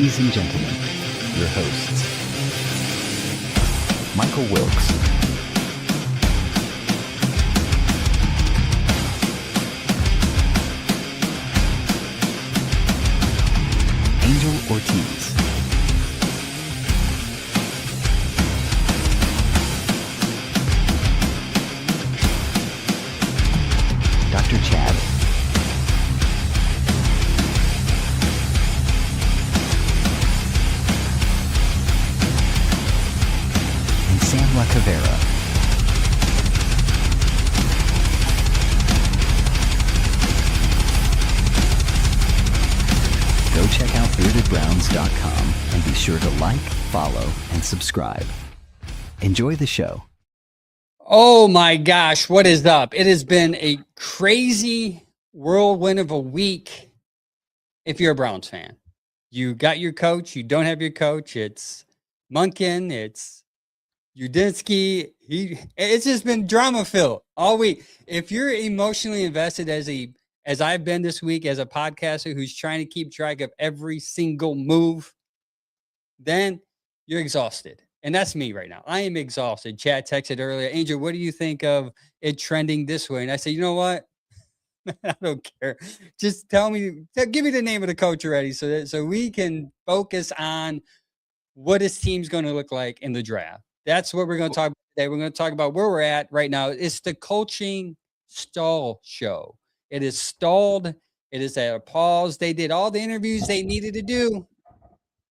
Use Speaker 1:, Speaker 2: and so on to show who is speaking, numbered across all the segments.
Speaker 1: Ladies and gentlemen, your hosts, Michael Wilkes, Angel Ortiz, Dr. Chad, and Sam La Cavera. Go check out beardedbrowns.com and be sure to like, follow, and subscribe. Enjoy the show.
Speaker 2: Oh my gosh, what is up? It has been a crazy whirlwind of a week if you're a Browns fan. You got your coach, you don't have your coach. It's Monken, it's Udinski. It's just been drama filled all week. If you're emotionally invested as I've been this week as a podcaster who's trying to keep track of every single move, then you're exhausted. And that's me right now. I am exhausted. Chad texted earlier, Angel, what do you think of it trending this way? And I said, you know what? I don't care. Just give me the name of the coach already so we can focus on what his team's going to look like in the draft. That's what we're going to talk about today. We're going to talk about where we're at right now. It's the coaching stall show. It is stalled. It is at a pause. They did all the interviews they needed to do.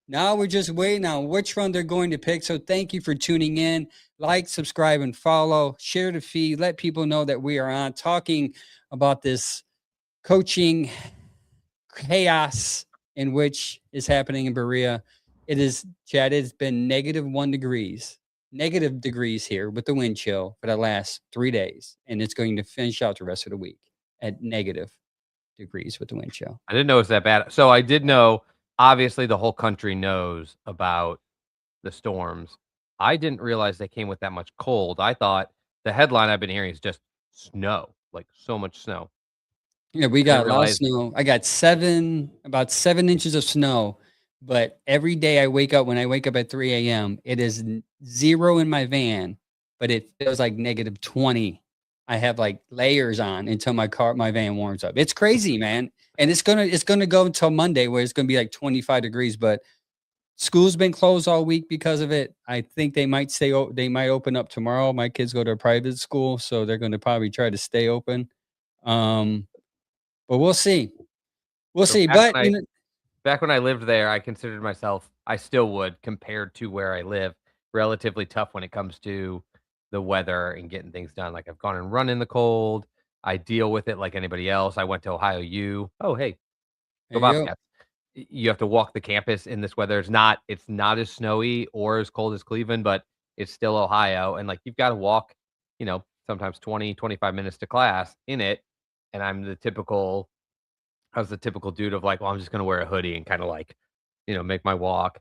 Speaker 2: Now we're just waiting on which one they're going to pick. So thank you for tuning in. Like, subscribe, and follow. Share the feed. Let people know that we are on talking about this coaching chaos in which is happening in Berea. It is, Chad, it's been negative degrees here with the wind chill for the last 3 days. And it's going to finish out the rest of the week at negative degrees with the wind chill.
Speaker 3: I didn't know it was that bad. So I did know, obviously, the whole country knows about the storms. I didn't realize they came with that much cold. I thought the headline I've been hearing is just snow, like so much snow.
Speaker 2: Yeah, we got a lot of snow. I got about 7 inches of snow, but every day when I wake up at 3 a.m., it is 0 in my van, but it feels like negative 20. I have like layers on until my van warms up. It's crazy, man. And it's gonna go until Monday where it's gonna be like 25 degrees, but school's been closed all week because of it. I think they might open up tomorrow. My kids go to a private school, so they're going to probably try to stay open. But we'll see. We'll see. But
Speaker 3: back when I lived there, I considered myself, I still would, compared to where I live, relatively tough when it comes to the weather and getting things done. Like I've gone and run in the cold. I deal with it like anybody else. I went to Ohio U. Oh, hey, go Bobcats. You have to walk the campus in this weather. It's not as snowy or as cold as Cleveland, but it's still Ohio. And like, you've got to walk, sometimes 20, 25 minutes to class in it. And I was the typical dude of like, well, I'm just going to wear a hoodie and kind of like, make my walk.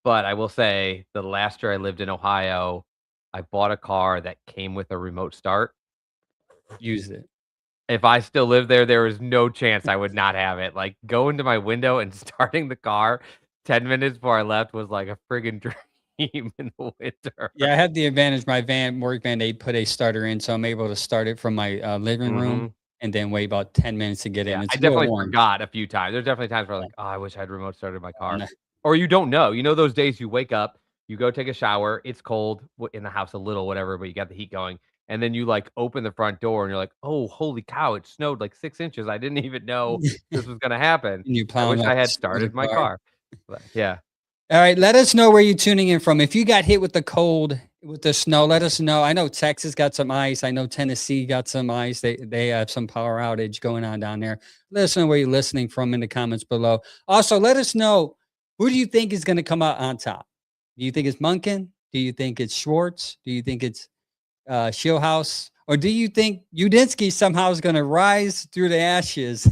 Speaker 3: But I will say the last year I lived in Ohio, I bought a car that came with a remote start.
Speaker 2: Used it.
Speaker 3: If I still lived there, there was no chance I would not have it. Like going to my window and starting the car 10 minutes before I left was like a friggin' dream in the winter.
Speaker 2: Yeah, I had the advantage. My work van, they put a starter in, so I'm able to start it from my living room and then wait about 10 minutes to get in.
Speaker 3: I definitely forgot a few times. There's definitely times where I'm like, oh, I wish I'd remote started my car. Or you don't know. You know those days you wake up, you go take a shower, it's cold in the house a little, whatever, but you got the heat going. And then you like open the front door and you're like, oh, holy cow, it snowed like 6 inches. I didn't even know this was going to happen. I wish I had started my car. But, yeah.
Speaker 2: All right. Let us know where you're tuning in from. If you got hit with the cold, with the snow, let us know. I know Texas got some ice. I know Tennessee got some ice. They have some power outage going on down there. Let us know where you're listening from in the comments below. Also, let us know, who do you think is going to come out on top? Do you think it's Monken? Do you think it's Schwartz? Do you think it's Shieldhouse? Or do you think Udinski somehow is going to rise through the ashes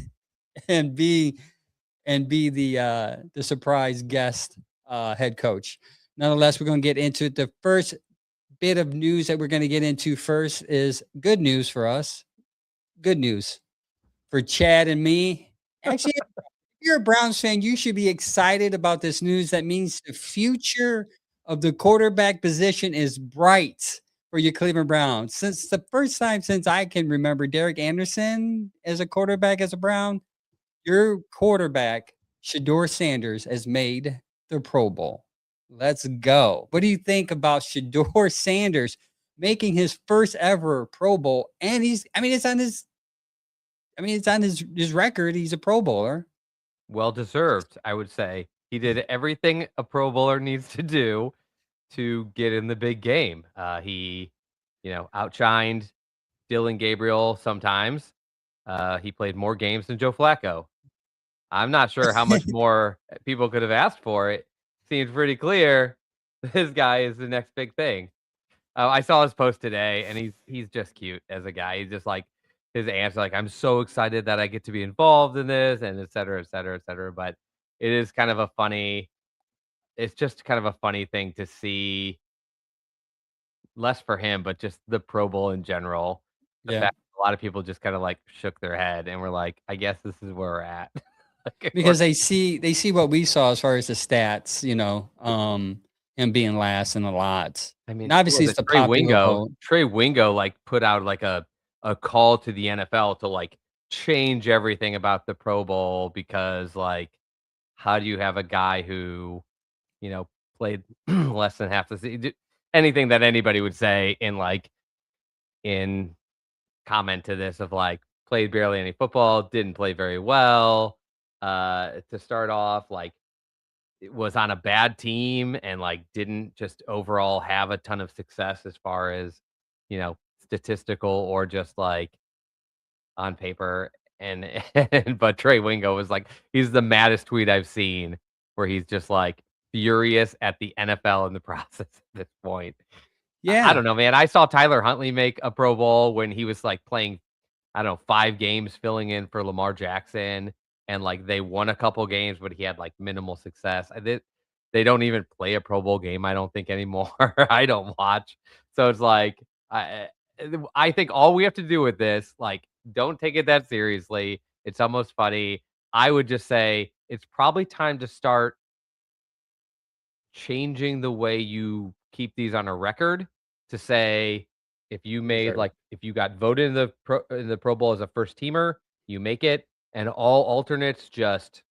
Speaker 2: and be the surprise guest head coach? Nonetheless, we're going to get into it. The first bit of news that we're going to get into first is good news for us. Good news for Chad and me. Actually, you're a Browns fan, you should be excited about this news. That means the future of the quarterback position is bright for your Cleveland Browns. Since the first time since I can remember Derek Anderson as a quarterback as a Brown, your quarterback, Shador Sanders, has made the Pro Bowl. Let's go. What do you think about Shador Sanders making his first ever Pro Bowl? And it's on his record. He's a Pro Bowler.
Speaker 3: Well deserved, I would say. He did everything a Pro Bowler needs to do to get in the big game. He, outshined Dylan Gabriel sometimes. He played more games than Joe Flacco. I'm not sure how much more people could have asked for. It seems pretty clear this guy is the next big thing. I saw his post today, and he's just cute as a guy. He's just like his answer, like, I'm so excited that I get to be involved in this, and et cetera, et cetera, et cetera. But it is kind of a funny. It's just kind of a funny thing to see. Less for him, but just the Pro Bowl in general. The
Speaker 2: Yeah.
Speaker 3: fact a lot of people just kind of like shook their head and were like, I guess this is where we're at. Like,
Speaker 2: Because they see what we saw as far as the stats, him being last in the lots.
Speaker 3: I mean,
Speaker 2: And obviously
Speaker 3: was
Speaker 2: it's
Speaker 3: it
Speaker 2: the popular vote.
Speaker 3: Trey Wingo like put out like a call to the NFL to like change everything about the Pro Bowl because like how do you have a guy who, you know, played less than half the season? Anything that anybody would say in comment to this of like played barely any football, didn't play very well. To start off, like it was on a bad team and like didn't just overall have a ton of success as far as statistical or just like on paper. And, but Trey Wingo was like he's the maddest tweet I've seen where he's just like furious at the NFL in the process at this point. I
Speaker 2: Yeah.
Speaker 3: don't know, man. I saw Tyler Huntley make a Pro Bowl when he was like playing, I don't know, 5 games filling in for Lamar Jackson, and like they won a couple games, but he had like minimal success. They don't even play a Pro Bowl game, I don't think anymore. I don't watch, so it's like I think all we have to do with this, like, don't take it that seriously. It's almost funny. I would just say it's probably time to start changing the way you keep these on a record to say if you made
Speaker 2: Sure.
Speaker 3: if you got voted in the Pro Bowl as a first teamer, you make it, and all alternates just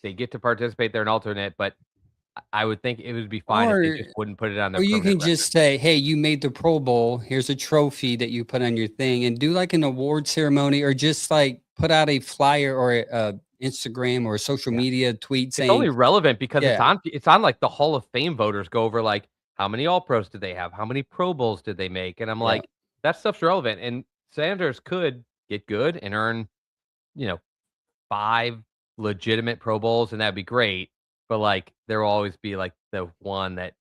Speaker 3: they get to participate. They're an alternate, but I would think it would be fine if they
Speaker 2: Or
Speaker 3: just wouldn't put it on their
Speaker 2: or you
Speaker 3: permanent
Speaker 2: can
Speaker 3: record.
Speaker 2: just say, "Hey, you made the Pro Bowl. Here's a trophy that you put on your thing," and do like an award ceremony, or just like put out a flyer or a Instagram or a social
Speaker 3: Yeah.
Speaker 2: media tweet
Speaker 3: It's only
Speaker 2: saying,
Speaker 3: relevant because
Speaker 2: "Yeah,
Speaker 3: it's on like the Hall of Fame voters go over like how many All Pros did they have? How many Pro Bowls did they make? And I'm
Speaker 2: yeah."
Speaker 3: like, that stuff's relevant. And Sanders could get good and earn, you know, 5 legitimate Pro Bowls, and that'd be great. But like there will always be like the one that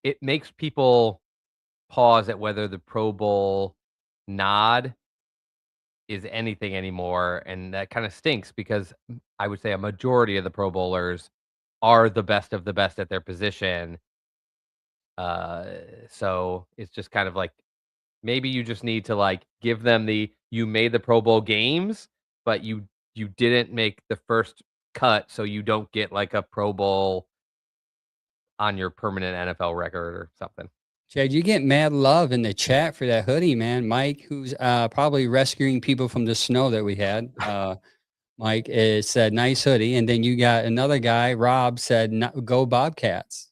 Speaker 3: it makes people pause at whether the Pro Bowl nod is anything anymore. And that kind of stinks because I would say a majority of the Pro Bowlers are the best of the best at their position. Uh, so it's just kind of like maybe you just need to like give them the you made the Pro Bowl games, but you didn't make the first cut, so you don't get like a Pro Bowl on your permanent NFL record or something.
Speaker 2: Chad, you get mad love in the chat for that hoodie, man. Mike, who's probably rescuing people from the snow that we had. Mike said, "Nice hoodie," and then you got another guy, Rob, said, "Go Bobcats."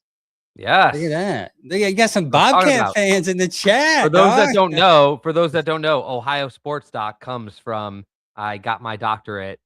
Speaker 2: Look at
Speaker 3: Yes.
Speaker 2: that. Look, you got some
Speaker 3: What I'm talking
Speaker 2: Bobcat
Speaker 3: about.
Speaker 2: fans in the chat,
Speaker 3: For those that
Speaker 2: dog.
Speaker 3: don't know, Ohio Sports Doc comes from I got my doctorate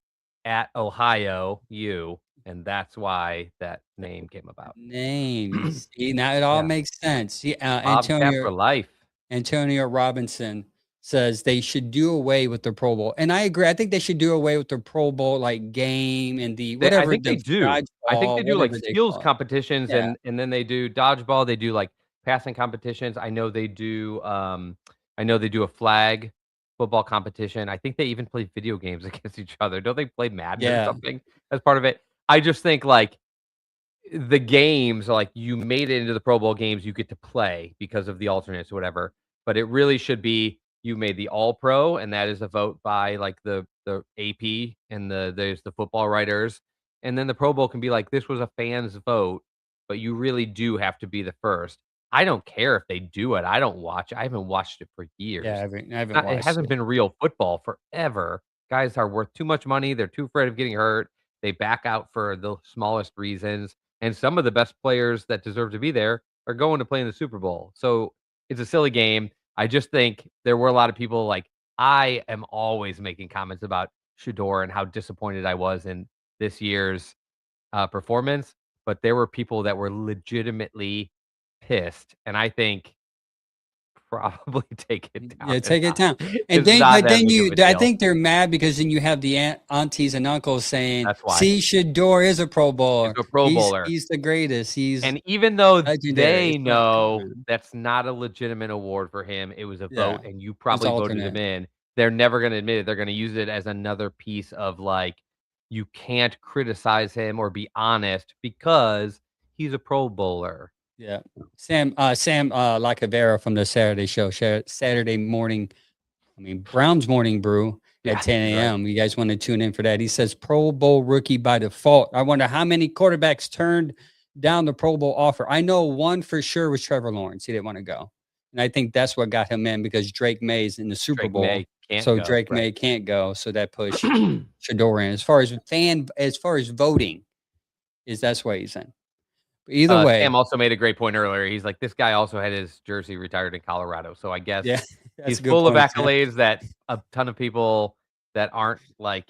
Speaker 3: at Ohio U, and that's why that name came about.
Speaker 2: Name. You see, now it all
Speaker 3: Yeah.
Speaker 2: makes sense. See,
Speaker 3: Bobcat for life.
Speaker 2: Antonio Robinson says they should do away with the Pro Bowl, and I agree. I think they should do away with the Pro Bowl like game and the
Speaker 3: I
Speaker 2: whatever
Speaker 3: think they
Speaker 2: the
Speaker 3: do. I think they
Speaker 2: dodgeball,
Speaker 3: do, like,
Speaker 2: whatever they
Speaker 3: skills
Speaker 2: call it.
Speaker 3: competitions
Speaker 2: Yeah,
Speaker 3: and then they do dodgeball, they do, like, passing competitions. I know they do a flag football competition. I think they even play video games against each other. Don't they play Madden or
Speaker 2: yeah.
Speaker 3: something as part of it? I just think, like, the games, like, you made it into the Pro Bowl games, you get to play because of the alternates or whatever, but it really should be you made the All Pro, and that is a vote by, like, the the AP and there's the football writers, and then the Pro Bowl can be like, this was a fan's vote, but you really do have to be the first. I don't care if they do it. I don't watch. I haven't watched it for
Speaker 2: Yeah,
Speaker 3: years.
Speaker 2: I haven't
Speaker 3: It
Speaker 2: watched
Speaker 3: hasn't
Speaker 2: it.
Speaker 3: been real football forever. Guys are worth too much money. They're too afraid of getting hurt. They back out for the smallest reasons. And some of the best players that deserve to be there are going to play in the Super Bowl. So it's a silly game. I just think there were a lot of people like, I am always making comments about Shador and how disappointed I was in this year's performance. But there were people that were legitimately pissed. And I think probably take it down
Speaker 2: Yeah,
Speaker 3: a
Speaker 2: take it
Speaker 3: notch.
Speaker 2: down. And
Speaker 3: It's
Speaker 2: then,
Speaker 3: not
Speaker 2: but
Speaker 3: that
Speaker 2: then
Speaker 3: big of a
Speaker 2: I
Speaker 3: deal.
Speaker 2: think they're mad because then you have the aunties and uncles saying,
Speaker 3: That's why.
Speaker 2: "See, Shador is a Pro Bowler.
Speaker 3: He's a Pro Bowler.
Speaker 2: He's the greatest. He's
Speaker 3: And even though
Speaker 2: legendary."
Speaker 3: they
Speaker 2: It's like, come
Speaker 3: know
Speaker 2: on.
Speaker 3: that's not a legitimate award for him, it was a
Speaker 2: Yeah,
Speaker 3: vote and you
Speaker 2: it's
Speaker 3: probably voted him
Speaker 2: alternate.
Speaker 3: in, they're never gonna admit it. They're gonna use it as another piece of, like, you can't criticize him or be honest because he's a Pro Bowler.
Speaker 2: Yeah, Sam Lacavera from the Saturday show, Saturday morning. I mean, Brown's Morning Brew
Speaker 3: Yeah,
Speaker 2: at 10
Speaker 3: he's right.
Speaker 2: a.m. You guys want to tune in for that? He says Pro Bowl rookie by default. I wonder how many quarterbacks turned down the Pro Bowl offer. I know one for sure was Trevor Lawrence. He didn't want to go. And I think that's what got him in because Drake May's in the Super
Speaker 3: Drake
Speaker 2: Bowl.
Speaker 3: May can't
Speaker 2: So
Speaker 3: go,
Speaker 2: Drake
Speaker 3: right.
Speaker 2: May can't go. So that pushed Shador in. As far as voting, that's what he's saying. But either way,
Speaker 3: Sam also made a great point earlier. He's like, this guy also had his jersey retired in Colorado. So I guess
Speaker 2: yeah, that's
Speaker 3: he's
Speaker 2: a good
Speaker 3: full of
Speaker 2: point, Sam.
Speaker 3: accolades that a ton of people that aren't like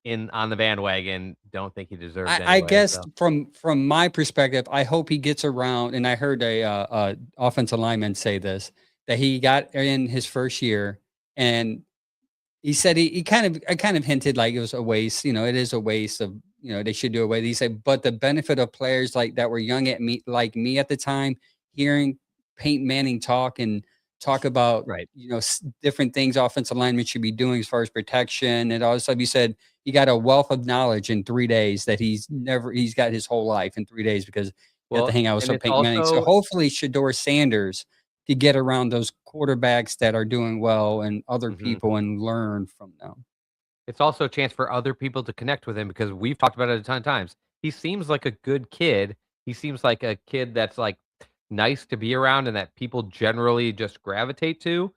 Speaker 3: on the bandwagon don't think he deserves.
Speaker 2: I guess from my perspective, I hope he gets around. And I heard a offensive lineman say this that he got in his first year, and he said he kind of hinted like it was a waste. You know, it is a waste of they should do away. He said, but the benefit of players like that were young at me like me at the time, hearing Peyton Manning talk about
Speaker 3: right.
Speaker 2: different things offensive linemen should be doing as far as protection and all this stuff. He said he got a wealth of knowledge in 3 days that he's got his whole life in 3 days because he got to hang out with some Peyton Manning. So hopefully Shador Sanders could get around those quarterbacks that are doing well and other people and learn from them.
Speaker 3: It's also a chance for other people to connect with him because we've talked about it a ton of times. He seems like a good kid. He seems like a kid that's like nice to be around and that people generally just gravitate to.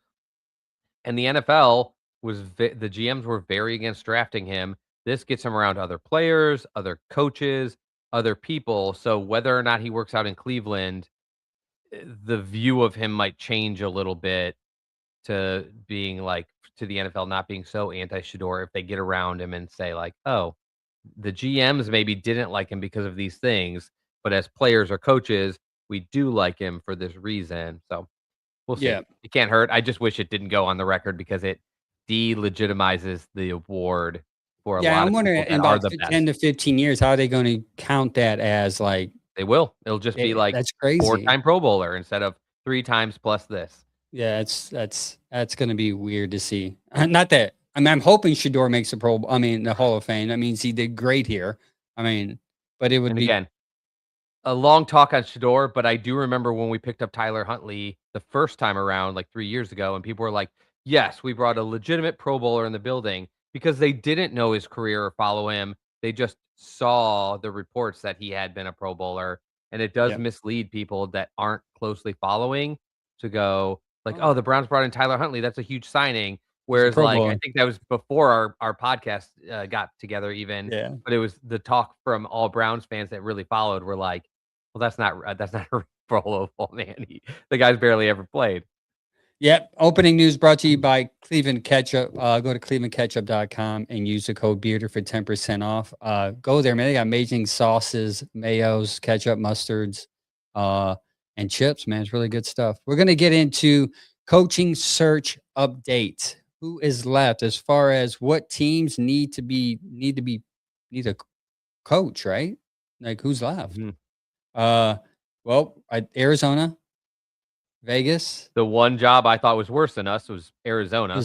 Speaker 3: And the NFL the GMs were very against drafting him. This gets him around other players, other coaches, other people. So whether or not he works out in Cleveland, the view of him might change a little bit to being like to the NFL not being so anti-Shador if they get around him and say like, oh, the GMs maybe didn't like him because of these things, but as players or coaches, we do like him for this reason. So we'll see.
Speaker 2: Yeah.
Speaker 3: It can't hurt. I just wish it didn't go on the record because it delegitimizes the award for a lot
Speaker 2: I'm
Speaker 3: of
Speaker 2: wondering
Speaker 3: people
Speaker 2: in
Speaker 3: that are
Speaker 2: about
Speaker 3: the
Speaker 2: 10
Speaker 3: best.
Speaker 2: to 15 years, how are they going to count that as like
Speaker 3: They will. It'll just be like
Speaker 2: that's crazy.
Speaker 3: 4-time Pro Bowler instead of 3 times plus this.
Speaker 2: Yeah, that's going to be weird to see. Not that I mean, I'm hoping Shador makes the Hall of Fame. That means he did great here. I mean, but it would
Speaker 3: And
Speaker 2: be
Speaker 3: again, a long talk on Shador, but I do remember when we picked up Tyler Huntley the first time around, like 3 years ago, and people were like, yes, we brought a legitimate Pro Bowler in the building because they didn't know his career or follow him. They just saw the reports that he had been a Pro Bowler. And it does
Speaker 2: yeah.
Speaker 3: mislead people that aren't closely following to go like,
Speaker 2: Oh.
Speaker 3: oh, the Browns brought in Tyler Huntley. That's a huge signing.
Speaker 2: He's a
Speaker 3: Whereas,
Speaker 2: Pro
Speaker 3: like, I
Speaker 2: Bowler.
Speaker 3: think that was before our podcast got together even.
Speaker 2: Yeah.
Speaker 3: But it was the talk from all Browns fans that really followed were like, well, that's not a Pro Bowl, man. The guy's barely ever played.
Speaker 2: Yep. Opening news brought to you by Cleveland Ketchup. Go to clevelandketchup.com and use the code Bearder for 10% off. Go there, man. They got amazing sauces, mayos, ketchup, mustards, and chips, man. It's really good stuff. We're going to get into coaching search update. Who is left as far as what teams need a coach, right? Like who's left? Arizona, Vegas.
Speaker 3: The one job I thought was worse than us was Arizona.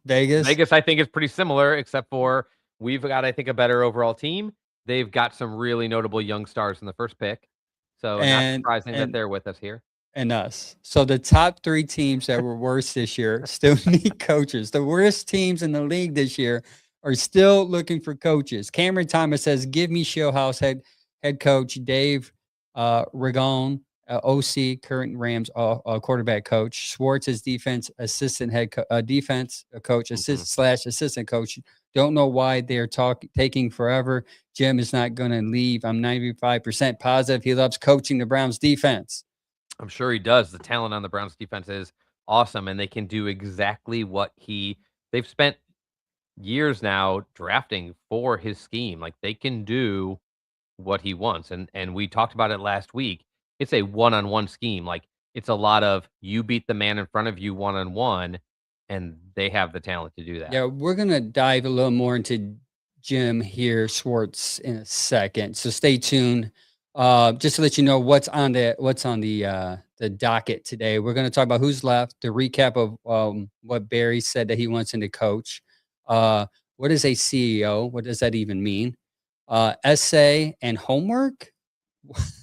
Speaker 2: Vegas.
Speaker 3: Vegas, I think, is pretty similar, except for we've got, I think, a better overall team. They've got some really notable young stars in the first pick. So not surprising that they're with us here.
Speaker 2: and us. So the top 3 teams that were worse this year still need coaches. The worst teams in the league this year are still looking for coaches. Cameron Thomas says, "Give me Shieldhouse head coach Dave Ragon, OC, current Rams quarterback coach. Schwartz is defense assistant defense coach, assistant coach. Don't know why they're taking forever. Jim is not going to leave. I'm 95% positive he loves coaching the Browns defense."
Speaker 3: I'm sure he does. The talent on the Browns defense is awesome, and they can do exactly what they've spent years now drafting for his scheme. Like, they can do what he wants. And we talked about it last week. It's a one-on-one scheme. Like, it's a lot of you beat the man in front of you one-on-one, and they have the talent to do that.
Speaker 2: Yeah, we're gonna dive a little more into Jim here, Schwartz, in a second. So stay tuned. Just to let you know what's on the docket today. We're gonna talk about who's left, the recap of what Barry said that he wants in the coach. What is a CEO? What does that even mean? Essay and homework.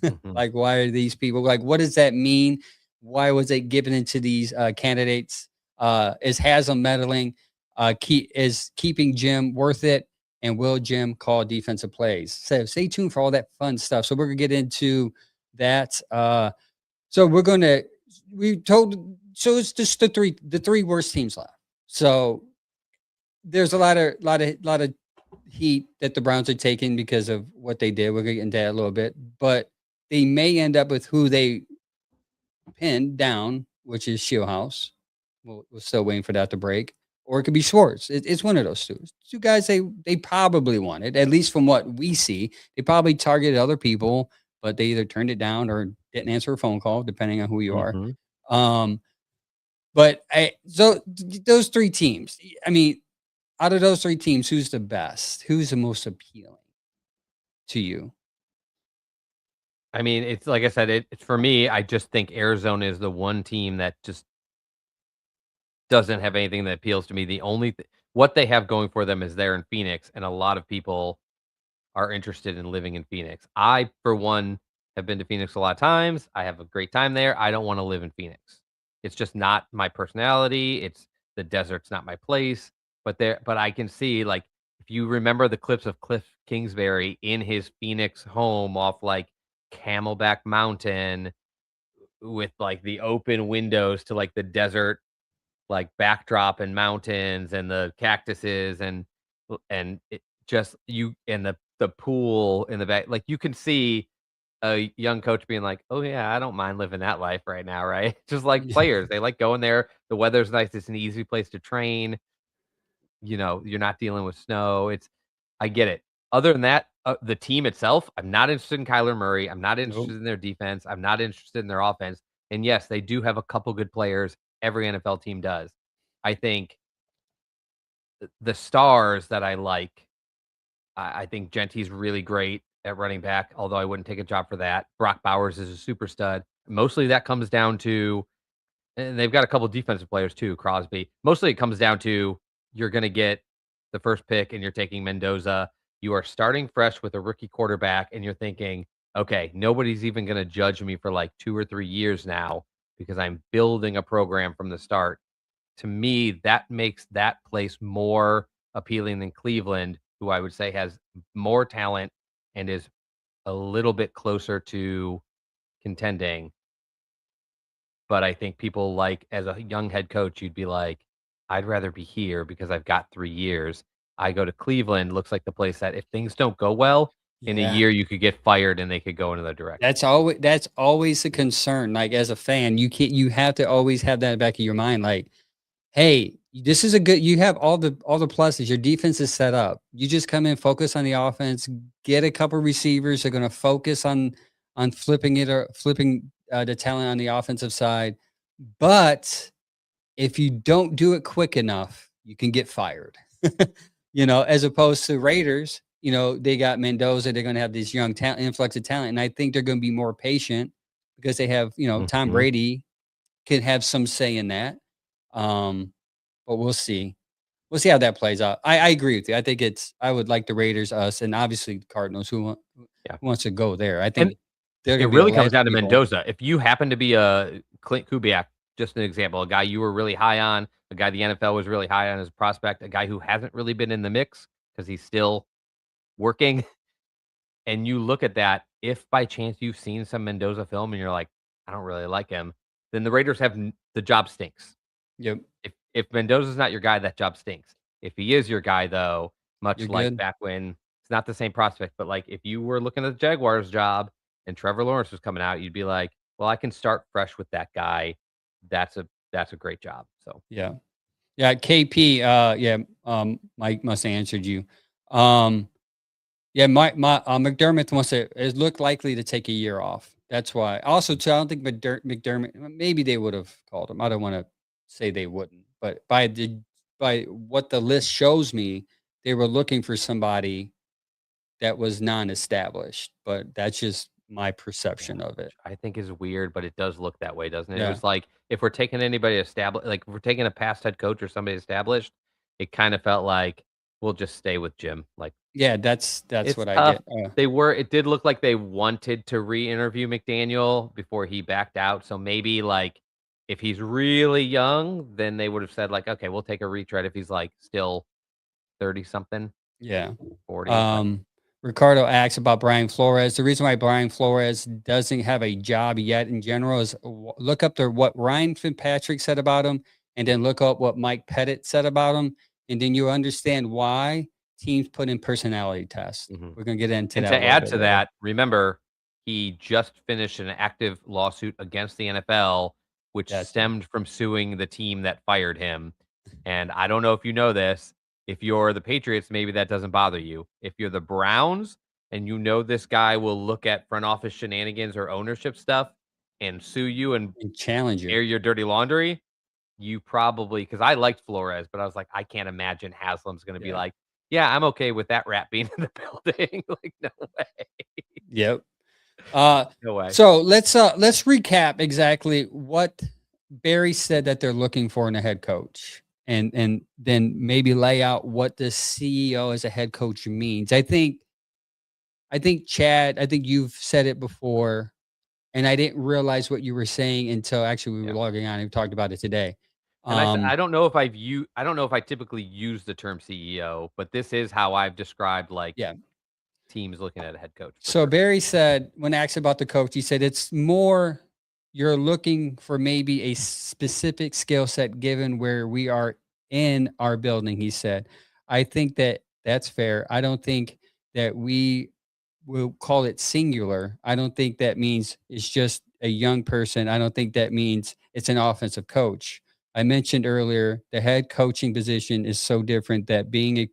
Speaker 3: Mhm.
Speaker 2: Like, why are these people like? What does that mean? Why was it given into these candidates? Is Haslam meddling? Is keeping Jim worth it? And will Jim call defensive plays? So stay tuned for all that fun stuff. So we're gonna get into that. So it's just the three worst teams left. So there's a lot of heat that the Browns are taking because of what they did. We're gonna get into that a little bit, but they may end up with who they pinned down, which is Shieldhouse. We're still waiting for that to break, or it could be Schwartz. It's one of those two guys. They probably wanted, at least from what we see. They probably targeted other people, but they either turned it down or didn't answer a phone call, depending on who you are. Those 3 teams. I mean, out of those 3 teams, who's the best? Who's the most appealing to you?
Speaker 3: I mean, it's like I said, it's for me, I just think Arizona is the one team that just doesn't have anything that appeals to me. The only what they have going for them is they're in Phoenix, and a lot of people are interested in living in Phoenix. I, for one, have been to Phoenix a lot of times. I have a great time there. I don't want to live in Phoenix. It's just not my personality. It's the desert's not my place. But I can see, like, if you remember the clips of Cliff Kingsbury in his Phoenix home off like Camelback Mountain with like the open windows to like the desert, like backdrop and mountains and the cactuses and it just you and the pool in the back, like you can see a young coach being like, "Oh yeah, I don't mind living that life right now," right? Just like players, they like going there. The weather's nice. It's an easy place to train. You're not dealing with snow. I get it. Other than that, the team itself, I'm not interested in Kyler Murray. I'm not interested
Speaker 2: Nope.
Speaker 3: in their defense. I'm not interested in their offense. And yes, they do have a couple good players. Every NFL team does. I think the stars that I like, I think Gentry's really great at running back, although I wouldn't take a job for that. Brock Bowers is a super stud. Mostly that comes down to, and they've got a couple defensive players too, Crosby. Mostly it comes down to you're going to get the first pick and you're taking Mendoza. You are starting fresh with a rookie quarterback and you're thinking, okay, nobody's even going to judge me for like 2 or 3 years now because I'm building a program from the start. To me, that makes that place more appealing than Cleveland, who I would say has more talent and is a little bit closer to contending. But I think people like, as a young head coach, you'd be like, I'd rather be here because I've got 3 years. I go to Cleveland, looks like the place that if things don't go well, in a
Speaker 2: Yeah.
Speaker 3: year you could get fired and they could go in another direction.
Speaker 2: That's always a concern. Like, as a fan, you have to always have that in the back of your mind. Like, hey, this is you have all the pluses. Your defense is set up. You just come in, focus on the offense, get a couple receivers. They're going to focus on flipping the talent on the offensive side. But if you don't do it quick enough, you can get fired. As opposed to Raiders, they got Mendoza. They're going to have this young talent, influx of talent. And I think they're going to be more patient because they have, Tom
Speaker 3: Mhm.
Speaker 2: Brady could have some say in that. But we'll see. We'll see how that plays out. I agree with you. I think I would like the Raiders, us, and obviously the Cardinals who
Speaker 3: Yeah.
Speaker 2: wants to go there. I
Speaker 3: And
Speaker 2: think They're
Speaker 3: It
Speaker 2: going to be the
Speaker 3: really comes
Speaker 2: last
Speaker 3: down to
Speaker 2: people.
Speaker 3: Mendoza. If you happen to be a Clint Kubiak, just an example, a guy you were really high on, a guy the NFL was really high on as a prospect, a guy who hasn't really been in the mix because he's still working, and you look at that, if by chance you've seen some Mendoza film and you're like, "I don't really like him," then the Raiders have the job stinks.
Speaker 2: Yep.
Speaker 3: If Mendoza's not your guy, that job stinks. If he is your guy, though,
Speaker 2: You're
Speaker 3: much like
Speaker 2: good.
Speaker 3: back when it's not the same prospect, but like if you were looking at the Jaguars job and Trevor Lawrence was coming out, you'd be like, "Well, I can start fresh with that guy. That's a great job." So
Speaker 2: Yeah. Yeah. KP. Yeah. Mike must have answered you. Yeah. My McDermott wants to, it looked likely to take a year off. That's why. Also, too, I don't think McDermott, maybe they would have called him. I don't want to say they wouldn't, but by what the list shows me, they were looking for somebody that was non-established, but that's just my
Speaker 3: yeah,
Speaker 2: perception of it.
Speaker 3: which I think is weird, but it does look that way, doesn't it? It
Speaker 2: Yeah.
Speaker 3: was like if we're taking anybody established, like if we're taking a past head coach or somebody established, it kind of felt like we'll just stay with Jim. Like
Speaker 2: Yeah, that's
Speaker 3: it's
Speaker 2: what I
Speaker 3: tough.
Speaker 2: get.
Speaker 3: It did look like they wanted to re-interview McDaniel before he backed out, so maybe, like, if he's really young, then they would have said, like, "Okay, we'll take a retread," if he's, like, still 30 something,
Speaker 2: Yeah.
Speaker 3: 40, but
Speaker 2: Um, Ricardo asks about Brian Flores. The reason why Brian Flores doesn't have a job yet in general is look up what Ryan Fitzpatrick said about him, and then look up what Mike Pettit said about him, and then you understand why teams put in personality tests.
Speaker 3: mhm.
Speaker 2: We're gonna get into
Speaker 3: And
Speaker 2: that a
Speaker 3: to
Speaker 2: little
Speaker 3: add
Speaker 2: bit
Speaker 3: to
Speaker 2: later.
Speaker 3: that, remember, he just finished an active lawsuit against the NFL, which
Speaker 2: That too.
Speaker 3: stemmed from suing the team that fired him. And I don't know if you know this. If you're the Patriots, maybe that doesn't bother you. If you're the Browns and you know this guy will look at front office shenanigans or ownership stuff and sue you and
Speaker 2: And Challenger.
Speaker 3: air your dirty laundry, you probably, because I liked Flores, but I was like, I can't imagine Haslam's going to be
Speaker 2: Yeah.
Speaker 3: like, yeah, I'm okay with that rat being in the building. Like, no way.
Speaker 2: Yep. Uh,
Speaker 3: No way.
Speaker 2: so let's recap exactly what Barry said that they're looking for in a head coach, and then maybe lay out what the CEO as a head coach means. I think Chad, I think you've said it before, and I didn't realize what you were saying until actually we were
Speaker 3: Yeah.
Speaker 2: logging on and we talked about it today.
Speaker 3: And I
Speaker 2: Um,
Speaker 3: don't know if I don't know if I typically use the term CEO, but this is how I've described like
Speaker 2: yeah.
Speaker 3: teams looking at a head coach for
Speaker 2: So
Speaker 3: sure.
Speaker 2: Barry said, when asked about the coach, he said it's more you're looking for maybe a specific skill set given where we are in our building. He said, I think that that's fair. I don't think that we will call it singular. I don't think that means it's just a young person. I don't think that means it's an offensive coach. I mentioned earlier the head coaching position is so different than being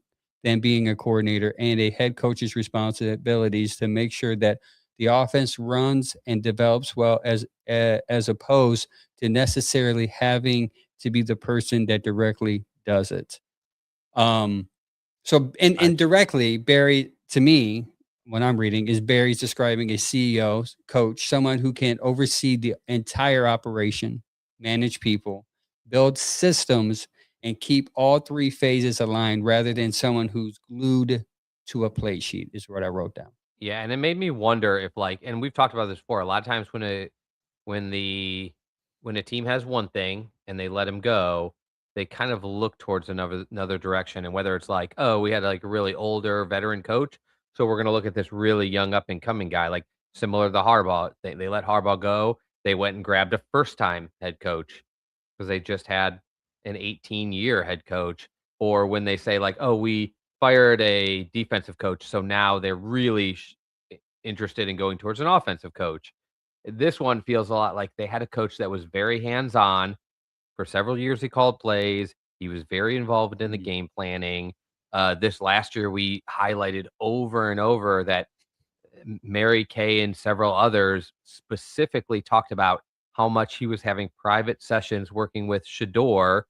Speaker 2: a coordinator, and a head coach's responsibilities to make sure that the offense runs and develops well as opposed to necessarily having to be the person that directly does it. Um, so and
Speaker 3: I
Speaker 2: indirectly, Barry, to me, when I'm reading, is Barry's describing a CEO, coach, someone who can oversee the entire operation, manage people, build systems, and keep all three phases aligned rather than someone who's glued to a play sheet, is what I wrote down.
Speaker 3: Yeah, and it made me wonder if like, and we've talked about this before. A lot of times when the when a team has one thing and they let him go, they kind of look towards another direction. And whether it's like, oh, we had like a really older veteran coach, so we're gonna look at this really young up and coming guy, like similar to Harbaugh. They let Harbaugh go. They went and grabbed a first time head coach because they just had an 18-year head coach. Or when they say like, oh, we fired a defensive coach, so now they're really interested in going towards an offensive coach. This one feels a lot like they had a coach that was very hands-on. For several years, he called plays. He was very involved in the
Speaker 2: Mhm.
Speaker 3: game planning. This last year, we highlighted over and over that Mary Kay and several others specifically talked about how much he was having private sessions working with Shador.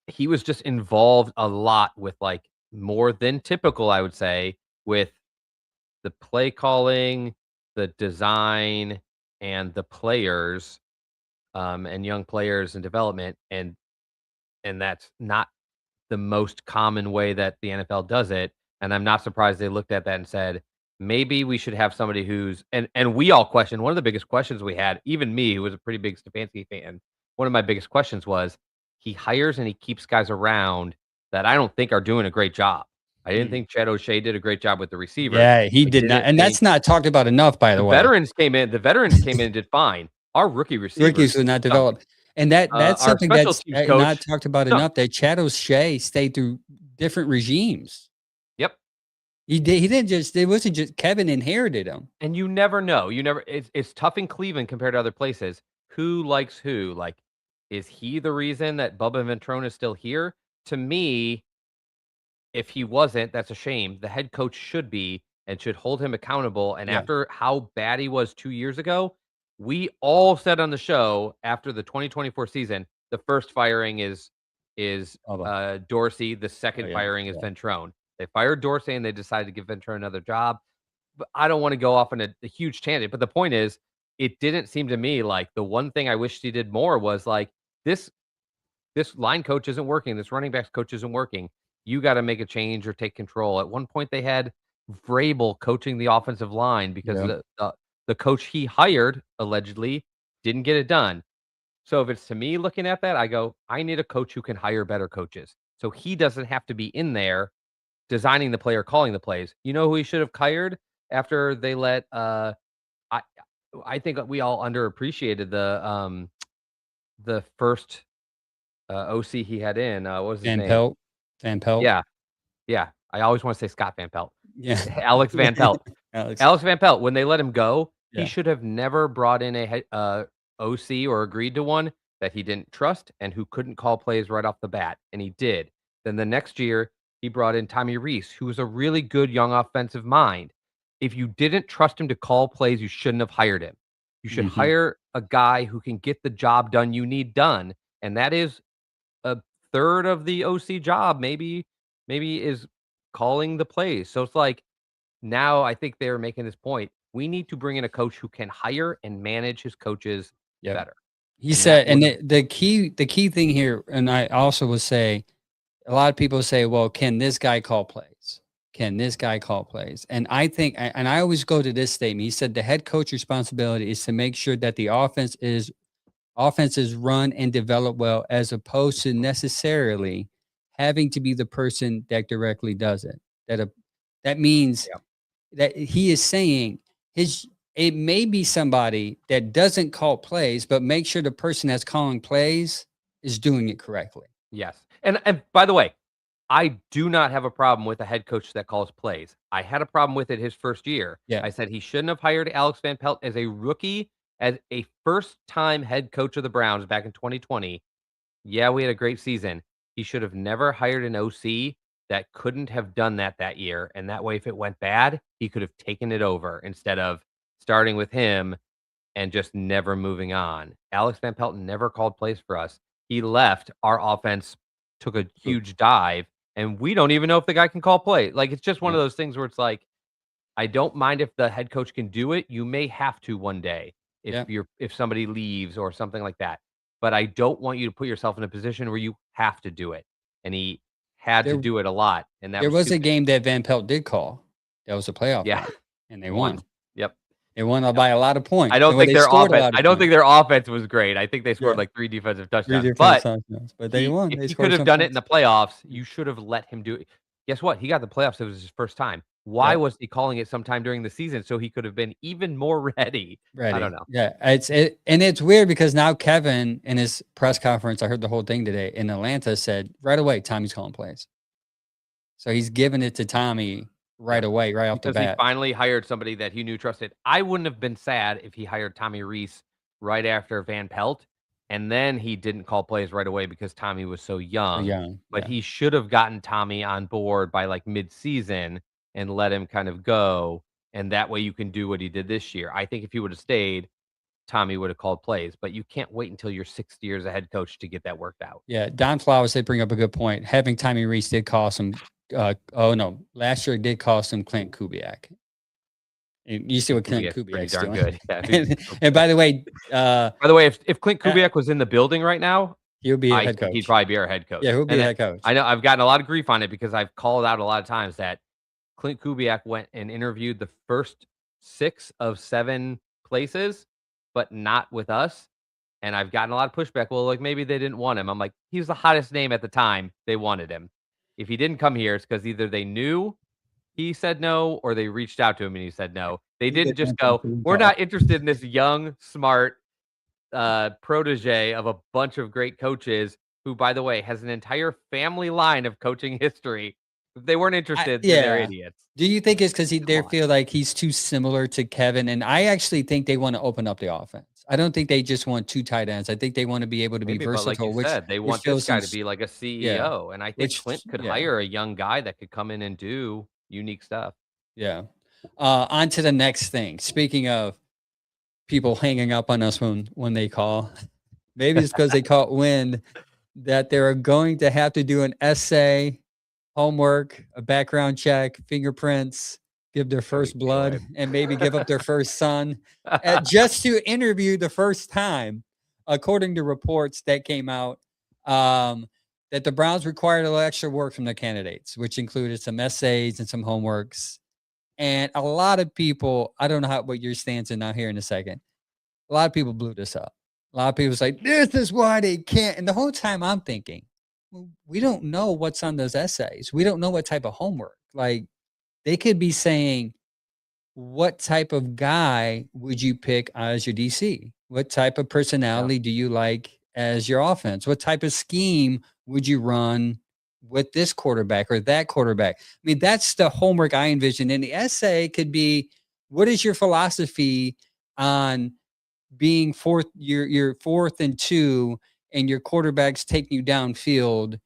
Speaker 3: He was just involved a lot with like more than typical, I would say, with the play calling, the design, and the players, and young players and development, and that's not the most common way that the NFL does it. And I'm not surprised they looked at that and said, maybe we should have somebody who's and we all questioned one of the biggest questions we had, even me, who was a pretty big Stefanski fan. One of my biggest questions was he hires and he keeps guys around that I don't think are doing a great job. I didn't think Chad O'Shea did a great job with the receivers.
Speaker 2: Yeah, he
Speaker 3: I
Speaker 2: did not,
Speaker 3: didn't
Speaker 2: and
Speaker 3: think
Speaker 2: that's not talked about enough. By the way,
Speaker 3: the veterans came in and did fine. Our rookies
Speaker 2: were not developed, and that's
Speaker 3: our
Speaker 2: something
Speaker 3: special
Speaker 2: that's
Speaker 3: teams coach
Speaker 2: not talked about
Speaker 3: stunk.
Speaker 2: enough. That Chad O'Shea stayed through different regimes.
Speaker 3: Yep.
Speaker 2: He did. He didn't just. It wasn't just Kevin inherited him.
Speaker 3: And you never know. You never. It's tough in Cleveland compared to other places. Who likes who? Like, is he the reason that Bubba Ventrone is still here? To me, if he wasn't, that's a shame. The head coach should be and should hold him accountable. And
Speaker 2: Yeah.
Speaker 3: after how bad he was 2 years ago, we all said on the show after the 2024 season, the first firing is
Speaker 2: Bubba.
Speaker 3: Dorsey. The second
Speaker 2: Oh, yeah,
Speaker 3: firing is
Speaker 2: yeah.
Speaker 3: Ventrone. They fired Dorsey and they decided to give Ventrone another job. But I don't want to go off on a huge tangent. But the point is, it didn't seem to me like the one thing I wished he did more was like this line coach isn't working. This running backs coach isn't working. You got to make a change or take control. At one point, they had Vrabel coaching the offensive line because the coach he hired allegedly didn't get it done. So if it's to me looking at that, I go, I need a coach who can hire better coaches. So he doesn't have to be in there designing the play or calling the plays. You know who he should have hired after they let I think we all underappreciated the first OC he had in. What was his name?
Speaker 2: Van Pelt.
Speaker 3: Yeah. Yeah. I always want to say Scott Van Pelt.
Speaker 2: Yeah.
Speaker 3: Alex Van Pelt. Alex Van Pelt, when they let him go,
Speaker 2: Yeah.
Speaker 3: he should have never brought in a OC or agreed to one that he didn't trust and who couldn't call plays right off the bat. And he did. Then the next year, he brought in Tommy Reese, who was a really good young offensive mind. If you didn't trust him to call plays, you shouldn't have hired him. You should hire a guy who can get the job done you need done. And that is a third of the OC job, maybe is calling the plays. So it's like now I think they're making this point. We need to bring in a coach who can hire and manage his coaches better.
Speaker 2: He said, and the key thing here, and I also would say, a lot of people say, well, can this guy call plays? Can this guy call plays? And I think, and I always go to this statement. He said the head coach responsibility is to make sure that the offense is run and develop well, as opposed to necessarily having to be the person that directly does it. That means that he is saying it may be somebody that doesn't call plays, but make sure the person that's calling plays is doing it correctly.
Speaker 3: Yes. And by the way, I do not have a problem with a head coach that calls plays. I had a problem with it his first year.
Speaker 2: Yeah.
Speaker 3: I said he shouldn't have hired Alex Van Pelt as a rookie, as a first-time head coach of the Browns back in 2020. Yeah, we had a great season. He should have never hired an OC that couldn't have done that year. And that way, if it went bad, he could have taken it over instead of starting with him and just never moving on. Alex Van Pelt never called plays for us. He left. Our offense took a huge dive, and we don't even know if the guy can call play. Like, it's just one of those things where it's like, I don't mind if the head coach can do it. You may have to one day if somebody leaves or something like that. But I don't want you to put yourself in a position where you have to do it. And he had to do it a lot. And that
Speaker 2: there was a game that Van Pelt did call. That was a playoff game, and they won.
Speaker 3: Yep.
Speaker 2: They won by a lot of points.
Speaker 3: I don't think their offense. I don't think their offense was great. I think they scored like 3 defensive touchdowns. But
Speaker 2: they won.
Speaker 3: If he could have done it in the playoffs, you should have let him do it. Guess what? He got the playoffs. It was his first time. Why was he calling it sometime during the season so he could have been even more ready? I don't know.
Speaker 2: Yeah, it's weird because now Kevin in his press conference, I heard the whole thing today in Atlanta, said right away Tommy's calling plays. So he's giving it to Tommy right away, right off the bat.
Speaker 3: Because he finally hired somebody that he knew trusted. I wouldn't have been sad if he hired Tommy Reese right after Van Pelt, and then he didn't call plays right away because Tommy was so young. But he should have gotten Tommy on board by like mid-season and let him kind of go. And that way you can do what he did this year. I think if he would have stayed, Tommy would have called plays. But you can't wait until you're 6 years a head coach to get that worked out.
Speaker 2: Yeah, Don Flowers did bring up a good point. Having Tommy Reese did cost him. Last year it did cost him Clint Kubiak. You see what Clint Kubiak's
Speaker 3: darn
Speaker 2: doing.
Speaker 3: Good. Yeah,
Speaker 2: and by the way,
Speaker 3: if Clint Kubiak was in the building right now,
Speaker 2: he would be a head coach.
Speaker 3: He'd probably be our head coach.
Speaker 2: Yeah, he'll be a head coach.
Speaker 3: I know I've gotten a lot of grief on it because I've called out a lot of times that Clint Kubiak went and interviewed the first 6 of 7 places, but not with us. And I've gotten a lot of pushback. Well, like maybe they didn't want him. I'm like, he's the hottest name at the time. They wanted him. If he didn't come here, it's because either they knew he said no or they reached out to him and he said no. They didn't just go, we're not interested in this young, smart protege of a bunch of great coaches who, by the way, has an entire family line of coaching history. If they weren't interested, then they're idiots.
Speaker 2: Do you think it's because they
Speaker 3: on.
Speaker 2: feel like he's too similar to Kevin? And I actually think they want to open up the offense. I don't think they just want 2 tight ends. I think they want to be able to
Speaker 3: Maybe,
Speaker 2: be
Speaker 3: but
Speaker 2: versatile.
Speaker 3: like you said, they want this guy to be like a CEO, and I think Clint could hire a young guy that could come in and do unique stuff.
Speaker 2: Yeah. On to the next thing. Speaking of people hanging up on us when they call, maybe it's because they caught wind that they're going to have to do an essay, homework, a background check, fingerprints, give their first blood, and maybe give up their first son just to interview the first time, according to reports that came out, that the Browns required a little extra work from the candidates, which included some essays and some homeworks. And a lot of people, I don't know what your stance is now here in a second. A lot of people blew this up. A lot of people say, this is why they can't. And the whole time I'm thinking, well, we don't know what's on those essays. We don't know what type of homework. Like, they could be saying, what type of guy would you pick as your DC? What type of personality do you like as your offense? What type of scheme would you run with this quarterback or that quarterback? I mean, that's the homework I envision. And the essay could be, what is your philosophy on being you're 4th and 2 and your quarterback's taking you downfield?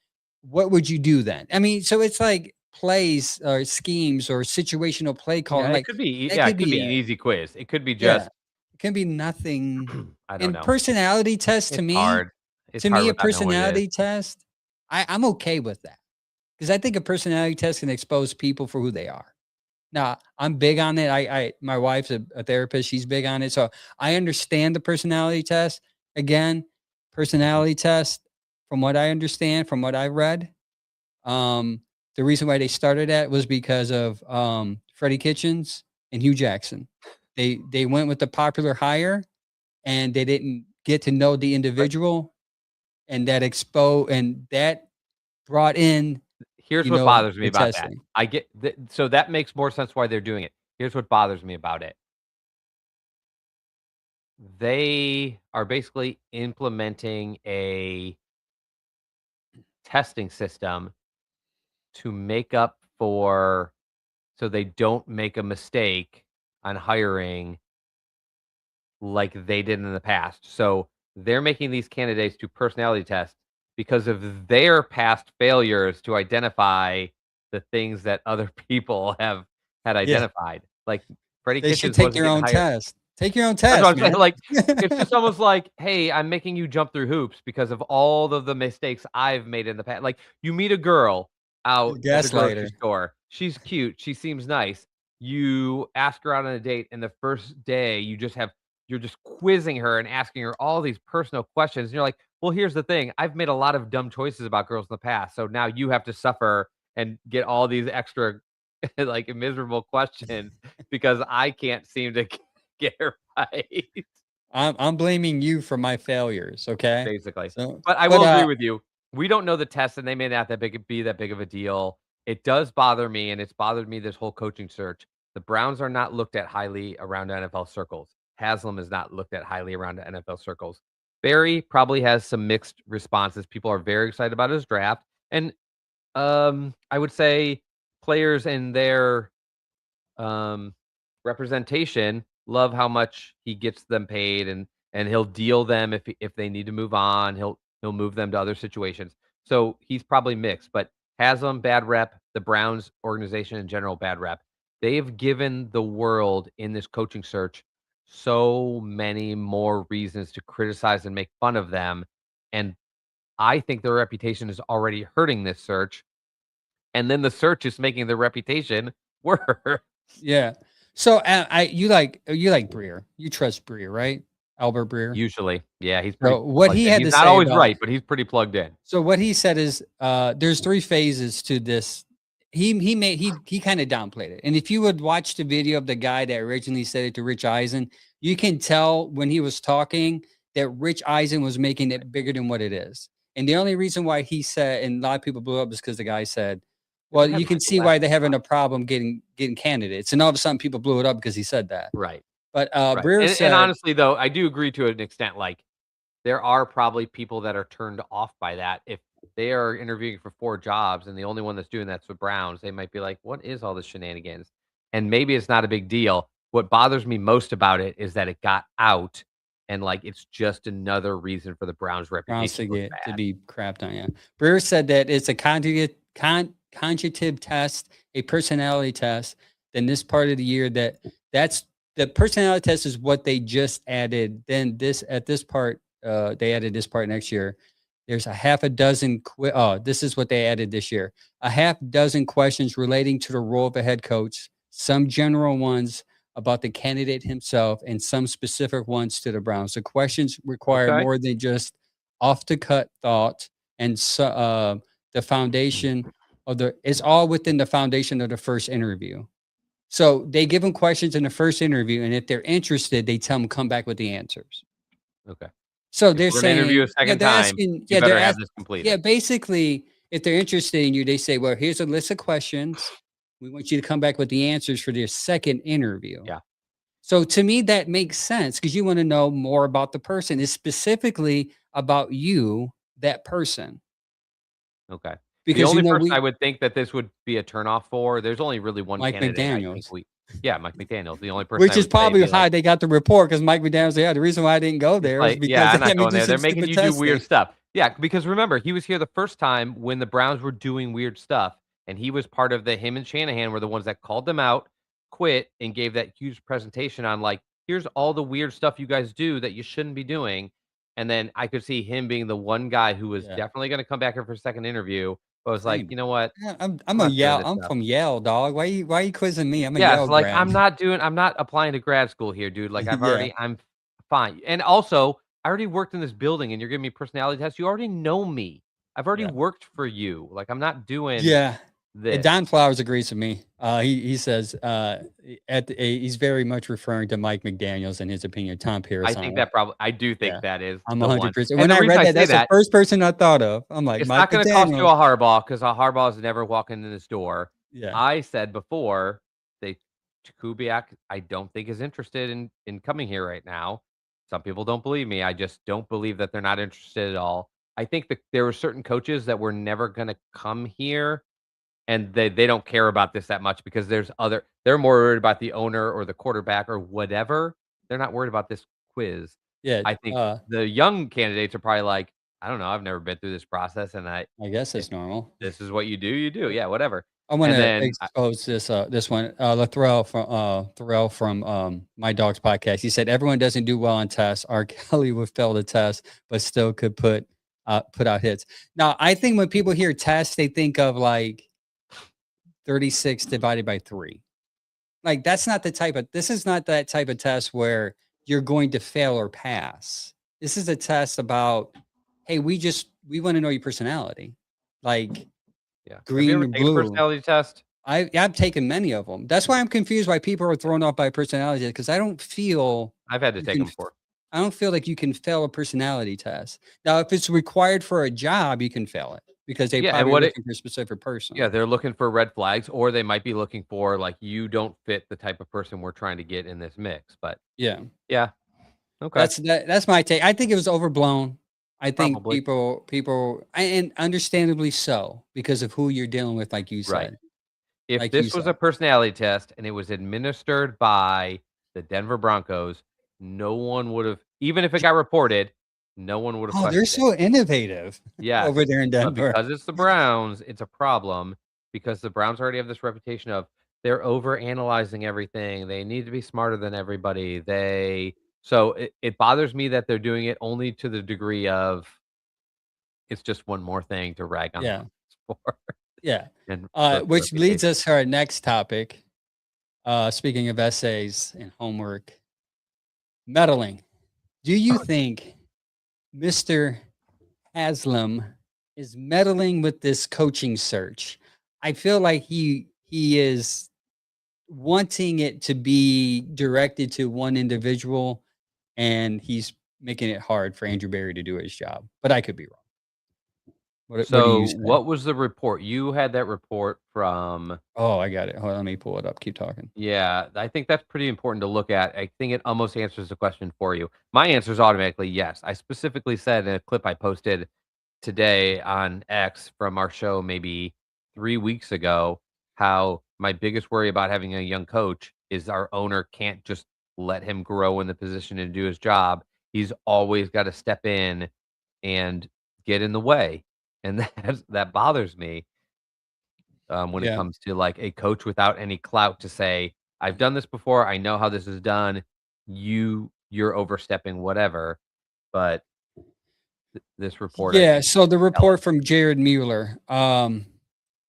Speaker 2: What would you do then? I mean, so it's like plays or schemes or situational play calling.
Speaker 3: Yeah,
Speaker 2: like
Speaker 3: it could be an easy quiz. It could be just
Speaker 2: it can be nothing.
Speaker 3: I don't know.
Speaker 2: Personality test to me,
Speaker 3: hard. It's
Speaker 2: to
Speaker 3: hard
Speaker 2: me, a
Speaker 3: without knowing what it
Speaker 2: personality
Speaker 3: is.
Speaker 2: test, I'm okay with that, because I think a personality test can expose people for who they are. Now, I'm big on it. My wife's a therapist. She's big on it. So I understand the personality test. Again, personality test, from what I understand, from what I read, the reason why they started that was because of Freddie Kitchens and Hugh Jackson. They went with the popular hire, and they didn't get to know the individual, and that brought in.
Speaker 3: Here's what bothers me about that. I get so that makes more sense why they're doing it. Here's what bothers me about it. They are basically implementing a testing system to make up for, so they don't make a mistake on hiring like they did in the past. So they're making these candidates do personality tests because of their past failures to identify the things that other people had identified. Like Freddie
Speaker 2: They
Speaker 3: Kitchens
Speaker 2: should take their own test. Take your own test, man.
Speaker 3: Like, it's just almost like, hey, I'm making you jump through hoops because of all of the mistakes I've made in the past. Like, you meet a girl out at the grocery store. She's cute. She seems nice. You ask her out on a date, and the first day you're just quizzing her and asking her all these personal questions. And you're like, well, here's the thing. I've made a lot of dumb choices about girls in the past. So now you have to suffer and get all these extra like miserable questions because I can't seem to get her right.
Speaker 2: I'm blaming you for my failures, okay?
Speaker 3: Basically. But I will agree with you. We don't know the test, and they may not be that big of a deal. It does bother me, and it's bothered me this whole coaching search. The Browns are not looked at highly around NFL circles. Haslam is not looked at highly around NFL circles. Barry probably has some mixed responses. People are very excited about his draft. And I would say players in their representation love how much he gets them paid, and he'll deal them if they need to move on. He'll move them to other situations. So he's probably mixed, but Haslam, bad rep. The Browns organization in general, bad rep. They've given the world in this coaching search so many more reasons to criticize and make fun of them. And I think their reputation is already hurting this search. And then the search is making their reputation worse.
Speaker 2: Yeah. So you like Breer. You trust Breer, right? Albert Breer.
Speaker 3: Usually. Yeah, he's pretty
Speaker 2: what he had
Speaker 3: he's
Speaker 2: to
Speaker 3: not
Speaker 2: say
Speaker 3: always
Speaker 2: about,
Speaker 3: right, but he's pretty plugged in.
Speaker 2: So what he said is there's 3 phases to this he kind of downplayed it. And if you would watch the video of the guy that originally said it to Rich Eisen, you can tell when he was talking that Rich Eisen was making it bigger than what it is. And the only reason why he said, and a lot of people blew up, is because the guy said, well, you can see why they're having a problem getting candidates. And all of a sudden people blew it up because he said that.
Speaker 3: Right.
Speaker 2: But
Speaker 3: Right.
Speaker 2: Breer
Speaker 3: And
Speaker 2: said,
Speaker 3: honestly, though, I do agree to an extent. Like, there are probably people that are turned off by that. If they are interviewing for 4 jobs and the only one that's doing that's the Browns, they might be like, "What is all this shenanigans?" And maybe it's not a big deal. What bothers me most about it is that it got out, and like it's just another reason for the Browns'
Speaker 2: Browns
Speaker 3: reputation
Speaker 2: to
Speaker 3: to look
Speaker 2: get to
Speaker 3: bad.
Speaker 2: be crapped on. Yeah, Breer said that it's a conjugative test, a personality test. Then this part of the year, that's the personality test is what they just added. Then this part, they added this part next year. There's a half a dozen. This is what they added this year. A half dozen questions relating to the role of a head coach. Some general ones about the candidate himself, and some specific ones to the Browns. The questions require
Speaker 3: Okay.
Speaker 2: more than just off the cut thought, and so the foundation of it's all within the foundation of the first interview. So they give them questions in the first interview, and if they're interested, they tell them come back with the answers.
Speaker 3: Okay.
Speaker 2: So
Speaker 3: If
Speaker 2: they're
Speaker 3: we're gonna interview a
Speaker 2: saying,
Speaker 3: second
Speaker 2: they're
Speaker 3: time,
Speaker 2: asking,
Speaker 3: you
Speaker 2: yeah,
Speaker 3: better
Speaker 2: they're
Speaker 3: have
Speaker 2: asking,
Speaker 3: this completed.
Speaker 2: yeah, basically, if they're interested in you, they say, well, here's a list of questions. We want you to come back with the answers for their second interview.
Speaker 3: Yeah.
Speaker 2: So to me, that makes sense because you want to know more about the person. It's specifically about you, that person.
Speaker 3: Okay. The
Speaker 2: Because
Speaker 3: only person I would think that this would be a turnoff for, there's only really one
Speaker 2: Mike
Speaker 3: candidate I think
Speaker 2: McDaniels.
Speaker 3: Mike McDaniel's the only person
Speaker 2: Which
Speaker 3: I
Speaker 2: is
Speaker 3: would say
Speaker 2: probably
Speaker 3: be
Speaker 2: how
Speaker 3: like,
Speaker 2: they got the report because Mike McDaniel said, yeah, the reason why I didn't go
Speaker 3: it's
Speaker 2: there is
Speaker 3: like,
Speaker 2: because
Speaker 3: "Yeah, I'm
Speaker 2: they
Speaker 3: not
Speaker 2: had me
Speaker 3: going
Speaker 2: do
Speaker 3: there. They're
Speaker 2: some
Speaker 3: making
Speaker 2: stupid
Speaker 3: you do weird
Speaker 2: testing."
Speaker 3: stuff." Yeah, because remember, he was here the first time when the Browns were doing weird stuff, and he was part of him and Shanahan were the ones that called them out, quit, and gave that huge presentation on, like, "Here's all the weird stuff you guys do that you shouldn't be doing." And then I could see him being the one guy who was
Speaker 2: Yeah.
Speaker 3: definitely gonna come back here for a second interview, but was like,
Speaker 2: Same.
Speaker 3: "You know what?
Speaker 2: Yeah,
Speaker 3: I'm
Speaker 2: I'm a
Speaker 3: not doing
Speaker 2: Yale.
Speaker 3: this
Speaker 2: I'm
Speaker 3: stuff."
Speaker 2: from Yale, dog. Why you quizzing me? I'm a
Speaker 3: Yes,
Speaker 2: Yale
Speaker 3: like,
Speaker 2: grad.
Speaker 3: I'm not applying to grad school here, dude, like,
Speaker 2: Yeah.
Speaker 3: I'm fine, and also, I already worked in this building and you're giving me personality tests, you already know me. I've already
Speaker 2: Yeah.
Speaker 3: worked for you, like, I'm not doing
Speaker 2: Yeah.
Speaker 3: this.
Speaker 2: Don Flowers agrees with me. He says he's very much referring to Mike McDaniels in his opinion. Tom Pierce.
Speaker 3: I do think
Speaker 2: Yeah.
Speaker 3: that is
Speaker 2: I'm
Speaker 3: the one,
Speaker 2: 100%.
Speaker 3: and
Speaker 2: When
Speaker 3: the
Speaker 2: I
Speaker 3: reason
Speaker 2: read
Speaker 3: I
Speaker 2: that,
Speaker 3: say
Speaker 2: that's the
Speaker 3: that,
Speaker 2: first person I thought of. I'm like,
Speaker 3: it's
Speaker 2: Mike
Speaker 3: not gonna cost you
Speaker 2: McDaniels.
Speaker 3: a Harbaugh, 'cause a Harbaugh is never walking in this door.
Speaker 2: Yeah.
Speaker 3: I said before, they Kubiak, I don't think is interested in coming here right now. Some people don't believe me. I just don't believe that they're not interested at all. I think that there were certain coaches that were never gonna come here, and they don't care about this that much because they're more worried about the owner or the quarterback or whatever. They're not worried about this quiz.
Speaker 2: Yeah.
Speaker 3: I think the young candidates are probably like, "I don't know, I've never been through this process, and
Speaker 2: I guess
Speaker 3: if
Speaker 2: it's normal.
Speaker 3: this is what you do. Yeah, whatever."
Speaker 2: I want
Speaker 3: And
Speaker 2: to
Speaker 3: then
Speaker 2: expose this one. Thorell from My Dog's podcast. He said everyone doesn't do well on tests. R. Kelly would fail the test, but still could put out hits. Now, I think when people hear tests, they think of like 36 divided by 3. Like this is not that type of test where you're going to fail or pass. This is a test about, hey, we want to know your personality. Like
Speaker 3: yeah. Have
Speaker 2: green
Speaker 3: you ever
Speaker 2: and
Speaker 3: taken a
Speaker 2: blue.
Speaker 3: personality test?
Speaker 2: I've taken many of them. That's why I'm confused why people are thrown off by personality because I don't feel
Speaker 3: I've had to
Speaker 2: you
Speaker 3: take
Speaker 2: can
Speaker 3: them before.
Speaker 2: I don't feel like you can fail a personality test. Now, if it's required for a job, you can fail it because they
Speaker 3: Yeah, and
Speaker 2: probably
Speaker 3: what it
Speaker 2: looking for a specific person.
Speaker 3: yeah, they're looking for red flags, or they might be looking for, like, you don't fit the type of person we're trying to get in this mix, but
Speaker 2: Yeah.
Speaker 3: yeah, okay,
Speaker 2: That's my take. I think it was overblown. I think
Speaker 3: probably.
Speaker 2: people and understandably so because of who you're dealing with, like you
Speaker 3: Right.
Speaker 2: said.
Speaker 3: If
Speaker 2: Like you
Speaker 3: this was
Speaker 2: said.
Speaker 3: a personality test and it was administered by the Denver Broncos, no one would've even if it got reported, no one would've
Speaker 2: Oh, they're
Speaker 3: questioned it.
Speaker 2: so innovative
Speaker 3: Yes,
Speaker 2: over there in
Speaker 3: but
Speaker 2: Denver.
Speaker 3: because it's the Browns, it's a problem because the Browns already have this reputation of they're overanalyzing everything, they need to be smarter than everybody, so it bothers me that they're doing it only to the degree of it's just one more thing to rag on the
Speaker 2: Yeah.
Speaker 3: Browns for
Speaker 2: Yeah.
Speaker 3: and hurt the
Speaker 2: Which leads
Speaker 3: reputation.
Speaker 2: us to our next topic. Speaking of essays and homework, meddling. Do you think Mr. Haslam is meddling with this coaching search? I feel like he is wanting it to be directed to one individual, and he's making it hard for Andrew Berry to do his job. But I could be wrong. What do
Speaker 3: So,
Speaker 2: you say?
Speaker 3: what was the report? You had that report from
Speaker 2: Oh, I got it. Hold on, let me pull it up. Keep talking.
Speaker 3: yeah, I think that's pretty important to look at. I think it almost answers the question for you. My answer is automatically yes. I specifically said in a clip I posted today on X from our show maybe 3 weeks ago how my biggest worry about having a young coach is our owner can't just let him grow in the position and do his job. He's always got to step in and get in the way. And that bothers me when it
Speaker 2: Yeah.
Speaker 3: comes to like a coach without any clout to say, I've done this before. I know how this is done. You're overstepping whatever. But this report, I
Speaker 2: Yeah.
Speaker 3: think,
Speaker 2: So the
Speaker 3: is telling.
Speaker 2: report from Jared Mueller,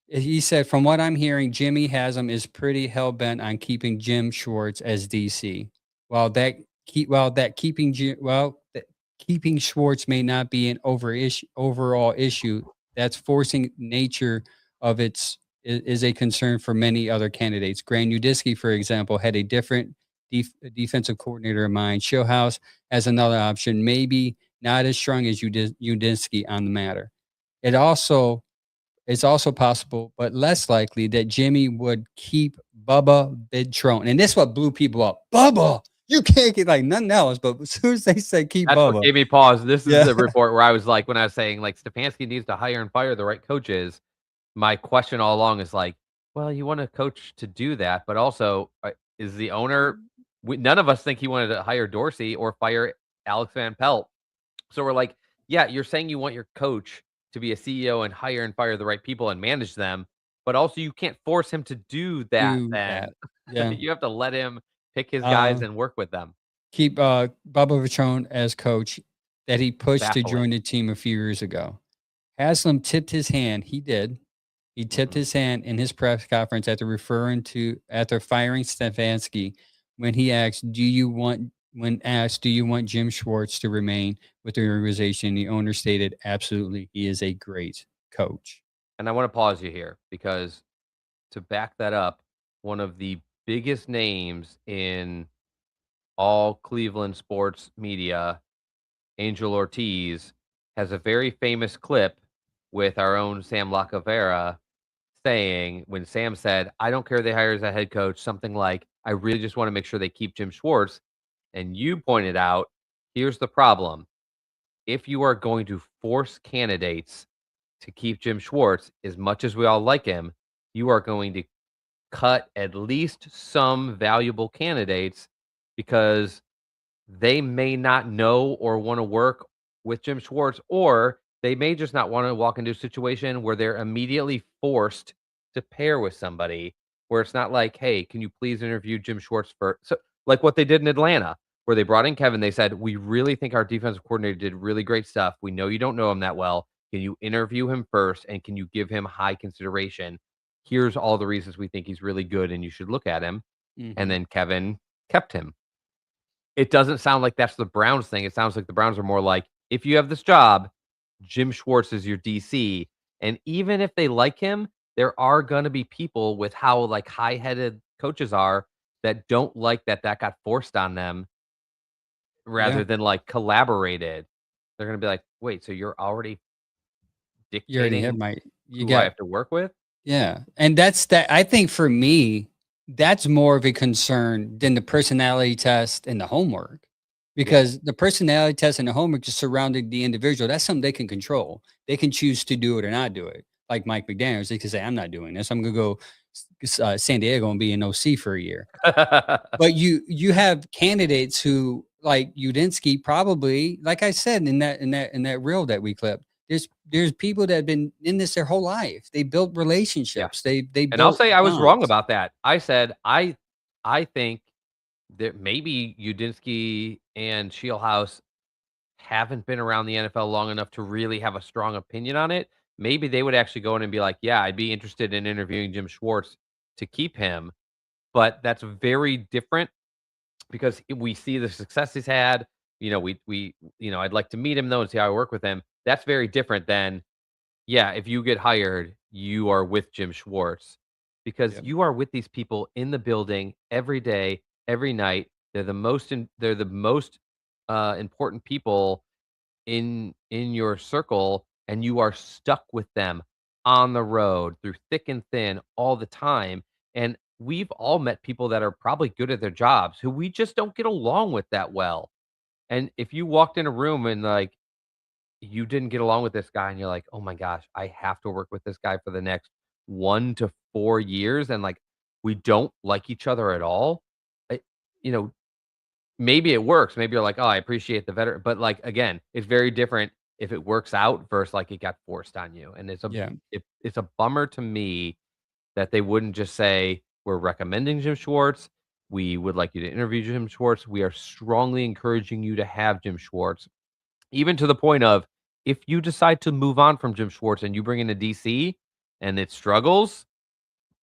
Speaker 2: he said, from what I'm hearing, Jimmy Haslam is pretty hell bent on keeping Jim Schwartz as DC. While that keeping that keeping Schwartz may not be an overall issue, that's forcing nature of is a concern for many other candidates. Grant Udisky, for example, had a different defensive coordinator in mind. Showhouse has another option, maybe not as strong as Udinski on the matter. It also it's also possible, but less likely, that Jimmy would keep Bubba Bidtrone. And this what blew people up. Bubba, you can't get like nothing else. But as soon as they said keep
Speaker 3: That's what
Speaker 2: Bubba,
Speaker 3: gave me pause. This is
Speaker 2: yeah,
Speaker 3: the report where I was like, when I was saying like Stefanski needs to hire and fire the right coaches. My question all along is like, well, you want a coach to do that, but also is the owner? None of us think he wanted to hire Dorsey or fire Alex Van Pelt. So we're like, yeah, you're saying you want your coach to be a CEO and hire and fire the right people and manage them, but also you can't force him to do that.
Speaker 2: do
Speaker 3: Then
Speaker 2: that. Yeah.
Speaker 3: you have to let him pick his guys
Speaker 2: Uh,
Speaker 3: and work with them.
Speaker 2: keep Bubba Bidtrone as coach that he pushed to
Speaker 3: Baffling.
Speaker 2: join the team a few years ago. Haslam tipped his hand. He did. He tipped
Speaker 3: Mhm.
Speaker 2: his hand in his press conference after firing Stefanski when he asked, "Do you want Jim Schwartz to remain with the organization?" The owner stated, "Absolutely. He is a great coach."
Speaker 3: And I want to pause you here because to back that up, one of the biggest names in all Cleveland sports media, Angel Ortiz, has a very famous clip with our own Sam Lacavera saying when Sam said, I don't care they hire as a head coach, something like, I really just want to make sure they keep Jim Schwartz. And you pointed out, here's the problem. If you are going to force candidates to keep Jim Schwartz, as much as we all like him, you are going to cut at least some valuable candidates because they may not know or want to work with Jim Schwartz, or they may just not want to walk into a situation where they're immediately forced to pair with somebody where it's not like, hey, can you please interview Jim Schwartz for so like what they did in Atlanta, where they brought in Kevin. They said, we really think our defensive coordinator did really great stuff. We know you don't know him that well. Can you interview him first and can you give him high consideration? Here's all the reasons we think he's really good and you should look at him. And
Speaker 2: Mhm.
Speaker 3: then Kevin kept him. It doesn't sound like that's the Browns thing. It sounds like the Browns are more like, if you have this job, Jim Schwartz is your DC. And even if they like him, there are going to be people with how like high-headed coaches are that don't like that got forced on them
Speaker 2: Yeah.
Speaker 3: rather than like collaborated. They're going to be like, wait, so you're already
Speaker 2: You already have
Speaker 3: dictating
Speaker 2: my you
Speaker 3: who I
Speaker 2: got
Speaker 3: have to work with?
Speaker 2: yeah. And that's that I think for me, that's more of a concern than the personality test and the homework.
Speaker 3: Yeah.
Speaker 2: Because the personality test and the homework just surrounding the individual, that's something they can control. They can choose to do it or not do it. Like Mike McDaniels, they can say, I'm not doing this. I'm gonna go San Diego and be an OC for a year. But you have candidates who like Udinsky probably, like I said in that reel that we clipped, there's people that have been in this their whole life. They built
Speaker 3: Yeah.
Speaker 2: relationships. They
Speaker 3: And I'll
Speaker 2: built
Speaker 3: say I was wrong
Speaker 2: bonds.
Speaker 3: about that. I said I think that maybe Udinsky and Shieldhouse haven't been around the NFL long enough to really have a strong opinion on it. Maybe they would actually go in and be like, "Yeah, I'd be interested in interviewing Jim Schwartz to keep him." But that's very different because we see the success he's had. I'd like to meet him though and see how I work with him. That's very different than, yeah, if you get hired, you are with Jim Schwartz because
Speaker 2: Yep.
Speaker 3: you are with these people in the building every day, every night. They're the most important people in your circle, and you are stuck with them on the road through thick and thin all the time. And we've all met people that are probably good at their jobs who we just don't get along with that well. And if you walked in a room and like you didn't get along with this guy and you're like, "Oh my gosh, I have to work with this guy for the next 1 to 4 years," and like we don't like each other at all, I, you know, maybe it works. Maybe you're like, "Oh, I appreciate the veteran," but like again, it's very different if it works out versus like it got forced on you. And
Speaker 2: Yeah.
Speaker 3: it's a bummer to me that they wouldn't just say, "We're recommending Jim Schwartz. We would like you to interview Jim Schwartz. We are strongly encouraging you to have Jim Schwartz." Even to the point of if you decide to move on from Jim Schwartz and you bring in a DC and it struggles,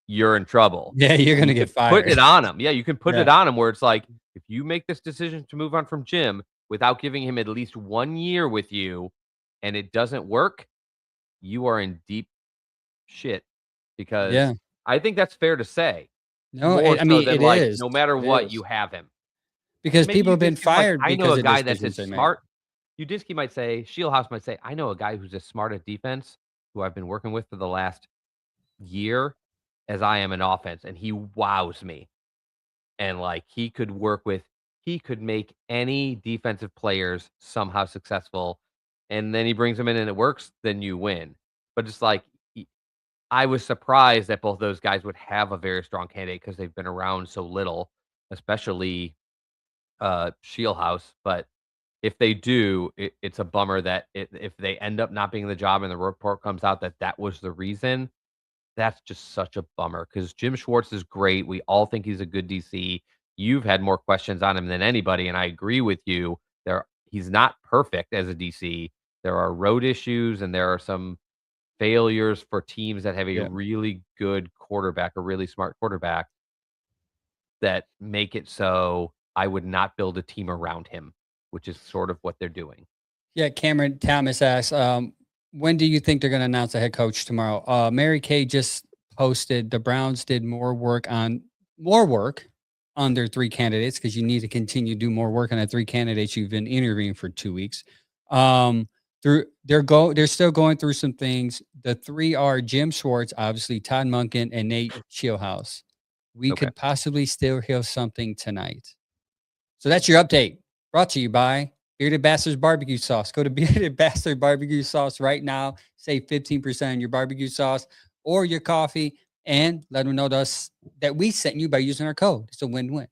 Speaker 3: you're in trouble.
Speaker 2: Yeah, you're
Speaker 3: You
Speaker 2: gonna get
Speaker 3: could put
Speaker 2: fired.
Speaker 3: it on him. Yeah, you can put
Speaker 2: Yeah.
Speaker 3: it on him where it's like, if you make this decision to move on from Jim without giving him at least 1 year with you and it doesn't work, you are in deep shit because
Speaker 2: Yeah.
Speaker 3: I think that's fair to say.
Speaker 2: No,
Speaker 3: More
Speaker 2: I
Speaker 3: so
Speaker 2: mean,
Speaker 3: than
Speaker 2: it
Speaker 3: like,
Speaker 2: is.
Speaker 3: no matter
Speaker 2: It
Speaker 3: what,
Speaker 2: is.
Speaker 3: you have him.
Speaker 2: Because
Speaker 3: Maybe
Speaker 2: people have been
Speaker 3: Udinski was like,
Speaker 2: fired
Speaker 3: "I know
Speaker 2: because
Speaker 3: a
Speaker 2: of
Speaker 3: guy that's
Speaker 2: decisions
Speaker 3: as
Speaker 2: they make.
Speaker 3: smart." Udinski might say, Shieldhouse might say, "I know a guy who's as smart at defense, who I've been working with for the last year as I am in offense, and he wows me." And, like, he could make any defensive players somehow successful, and then he brings them in and it works, then you win. But it's like, y I was surprised that both those guys would have a very strong candidate because 'cause they've been around so little, especially, Shieldhouse, but if they do, it's a bummer that if they end up not being in the job and the report comes out that that was the reason, that's just such a bummer because Jim Schwartz is great. We all think he's a good DC. You've had more questions on him than anybody, and I agree with you. He's not perfect as a DC. There are road issues and there are some failures for teams that have a
Speaker 2: Yeah.
Speaker 3: really good quarterback, a really smart quarterback that make it so I would not build a team around him, which is sort of what they're doing.
Speaker 2: Yeah, Cameron Thomas asks, when do you think they're gonna announce the head coach tomorrow? Mary Kay just posted the Browns did more work on their 3 candidates because you need to continue to do more work on the 3 candidates you've been interviewing for 2 weeks. Um, they're still going through some things. The 3 are Jim Schwartz, obviously, Todd Monken, and Nate Shieldhouse. We
Speaker 3: Okay.
Speaker 2: could possibly still hear something tonight. So that's your update. Brought to you by Bearded Bastards Barbecue Sauce. Go to Bearded Bastard Barbecue Sauce right now. Save 15% on your barbecue sauce or your coffee, and let them know that we sent you by using our code. It's a win-win.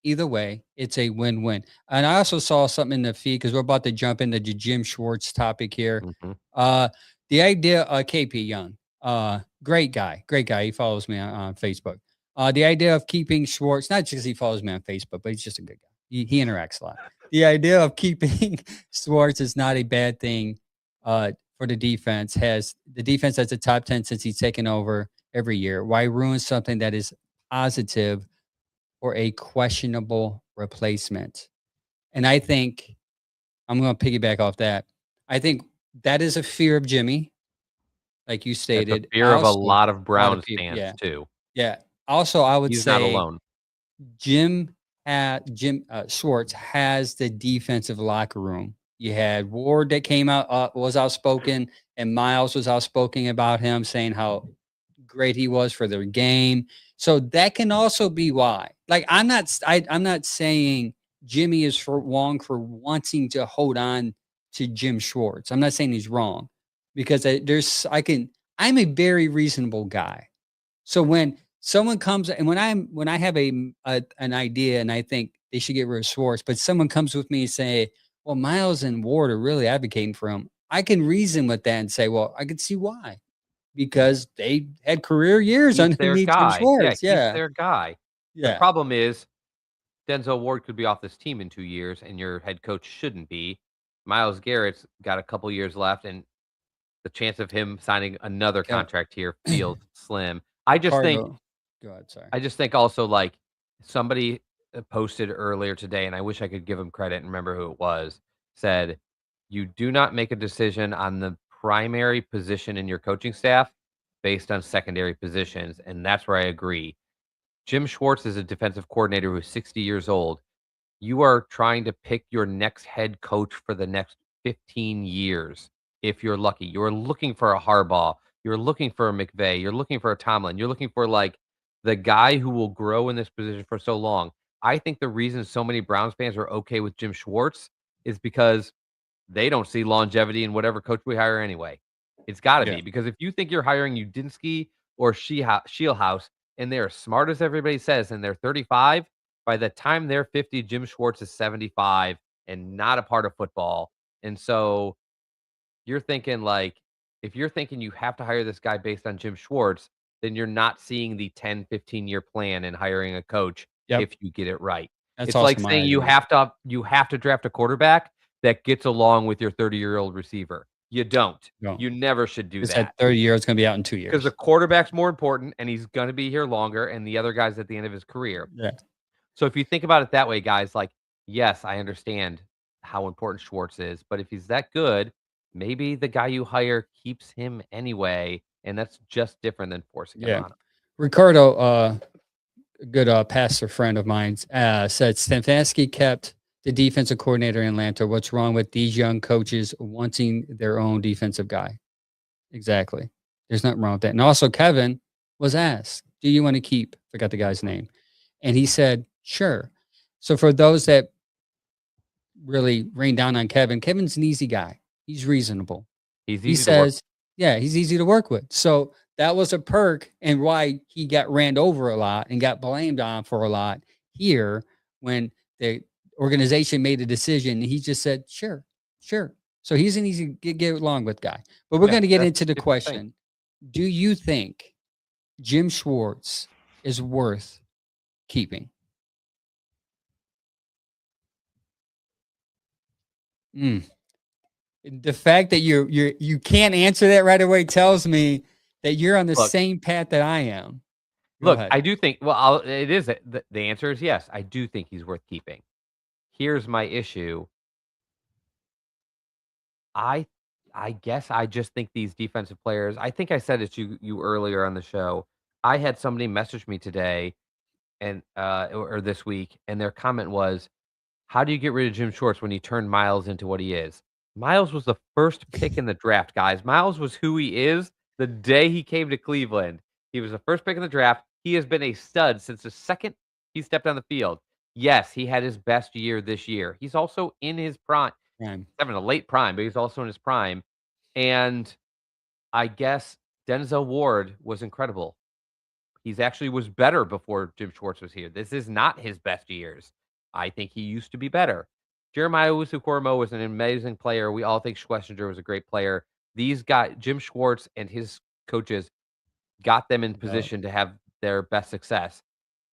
Speaker 2: Either way, it's a win-win. And I also saw something in the feed because we're about to jump into the Jim Schwartz topic here.
Speaker 3: Mhm.
Speaker 2: The idea, KP Young, great guy. He follows me on Facebook. The idea of keeping Schwartz, not just because he follows me on Facebook, but he's just a good guy. He interacts a lot. The idea of keeping Schwartz is not a bad thing for the defense. The defense has a top 10 since he's taken over every year. Why ruin something that is positive for a questionable replacement? And I think I'm going to piggyback off that. I think that is a fear of Jimmy, like you
Speaker 3: It's a
Speaker 2: stated.
Speaker 3: fear of a lot of
Speaker 2: A lot of
Speaker 3: Browns
Speaker 2: people,
Speaker 3: fans
Speaker 2: yeah,
Speaker 3: too.
Speaker 2: yeah. Also, I would
Speaker 3: He's not
Speaker 2: say
Speaker 3: alone.
Speaker 2: Jim Schwartz has the defensive locker room. You had Ward that came out was outspoken, and Miles was outspoken about him, saying how great he was for their game. So that can also be why. Like I'm not saying Jimmy is wrong for wanting to hold on to Jim Schwartz. I'm not saying he's wrong because I'm a very reasonable guy. So when someone comes and when I have an idea and I think they should get rid of Schwartz, but someone comes with me and say, "Well, Miles and Ward are really advocating for him," I can reason with that and say, "Well, I can see why." Because they had career years
Speaker 3: He's their
Speaker 2: underneath Jim
Speaker 3: guy. Yeah,
Speaker 2: Schwartz.
Speaker 3: he's
Speaker 2: Yeah.
Speaker 3: their guy. The
Speaker 2: Yeah.
Speaker 3: problem is Denzel Ward could be off this team in 2 years, and your head coach shouldn't be. Myles Garrett's got a couple years left, and the chance of him signing another
Speaker 2: Okay.
Speaker 3: contract here feels slim. I just think also, like, somebody, posted earlier today, and I wish I could give him credit and remember who it was, said, "You do not make a decision on the primary position in your coaching staff based on secondary positions, and that's where I agree. Jim Schwartz is a defensive coordinator who's 60 years old. You are trying to pick your next head coach for the next 15 years if you're lucky. You're looking for a Harbaugh. You're looking for a McVay. You're looking for a Tomlin. You're looking for like the guy who will grow in this position for so long. I think the reason so many Browns fans are okay with Jim Schwartz is because they don't see longevity in whatever coach we hire anyway. It's got to
Speaker 2: Yeah.
Speaker 3: be because if you think you're hiring Udinsky or Shielhaus and they're as smart as everybody says and they're 35, by the time they're 50, Jim Schwartz is 75 and not a part of football. And so you're thinking like, if you're thinking you have to hire this guy based on Jim Schwartz, then you're not seeing the 10, 15-year plan in hiring a coach
Speaker 2: Yep.
Speaker 3: if you get it right.
Speaker 2: That's
Speaker 3: It's like
Speaker 2: also my
Speaker 3: saying you
Speaker 2: idea.
Speaker 3: have to draft a quarterback that gets along with your 30-year-old receiver. You don't.
Speaker 2: No.
Speaker 3: You never should do
Speaker 2: It's
Speaker 3: that.
Speaker 2: at 30 years, it's going to be out in 2 years.
Speaker 3: Because the quarterback's more important and he's going to be here longer and the other guy's at the end of his career.
Speaker 2: Yeah.
Speaker 3: So if you think about it that way, guys, like, yes, I understand how important Schwartz is, but if he's that good, maybe the guy you hire keeps him anyway, and that's just different than forcing him
Speaker 2: Yeah.
Speaker 3: on him.
Speaker 2: Ricardo, a good pastor friend of mine, said Stefanski kept the defensive coordinator in Atlanta. What's wrong with these young coaches wanting their own defensive guy? Exactly. There's nothing wrong with that. And also, Kevin was asked, do you want to keep, forgot the guy's name, and he said, sure. So for those that really rain down on Kevin, Kevin's an easy guy. He's reasonable.
Speaker 3: He's
Speaker 2: He
Speaker 3: easy to work
Speaker 2: says, yeah, he's easy to work with. So that was a perk and why he got ran over a lot and got blamed on for a lot here when the organization made a decision. He just said, sure, sure. So he's an easy get along with guy. But we're
Speaker 3: Yeah,
Speaker 2: going to get
Speaker 3: that's
Speaker 2: into the
Speaker 3: a different thing.
Speaker 2: question. Do you think Jim Schwartz is worth keeping? The fact that you can't answer that right away tells me that you're on the
Speaker 3: Look.
Speaker 2: same path that I am. Go
Speaker 3: Look,
Speaker 2: ahead.
Speaker 3: I do think, well, it is, the answer is yes. I do think he's worth keeping. Here's my issue. I guess I just think these defensive players, I think I said it to you earlier on the show. I had somebody message me today and or this week, and their comment was, how do you get rid of Jim Schwartz when you turn Miles into what he is? Miles was the first pick in the draft, guys. Miles was who he is the day he came to Cleveland. He was the first pick in the draft. He has been a stud since the second he stepped on the field. Yes, he had his best year this year. He's also in his prime.
Speaker 2: Right.
Speaker 3: Having a late prime, but he's also in his prime. And I guess Denzel Ward was incredible. He's actually was better before Jim Schwartz was here. This is not his best years. I think he used to be better. Jeremiah Owusu-Koramoah was an amazing player. We all think Schlesinger was a great player. These guys, Jim Schwartz and his coaches, got them in position to have their best success.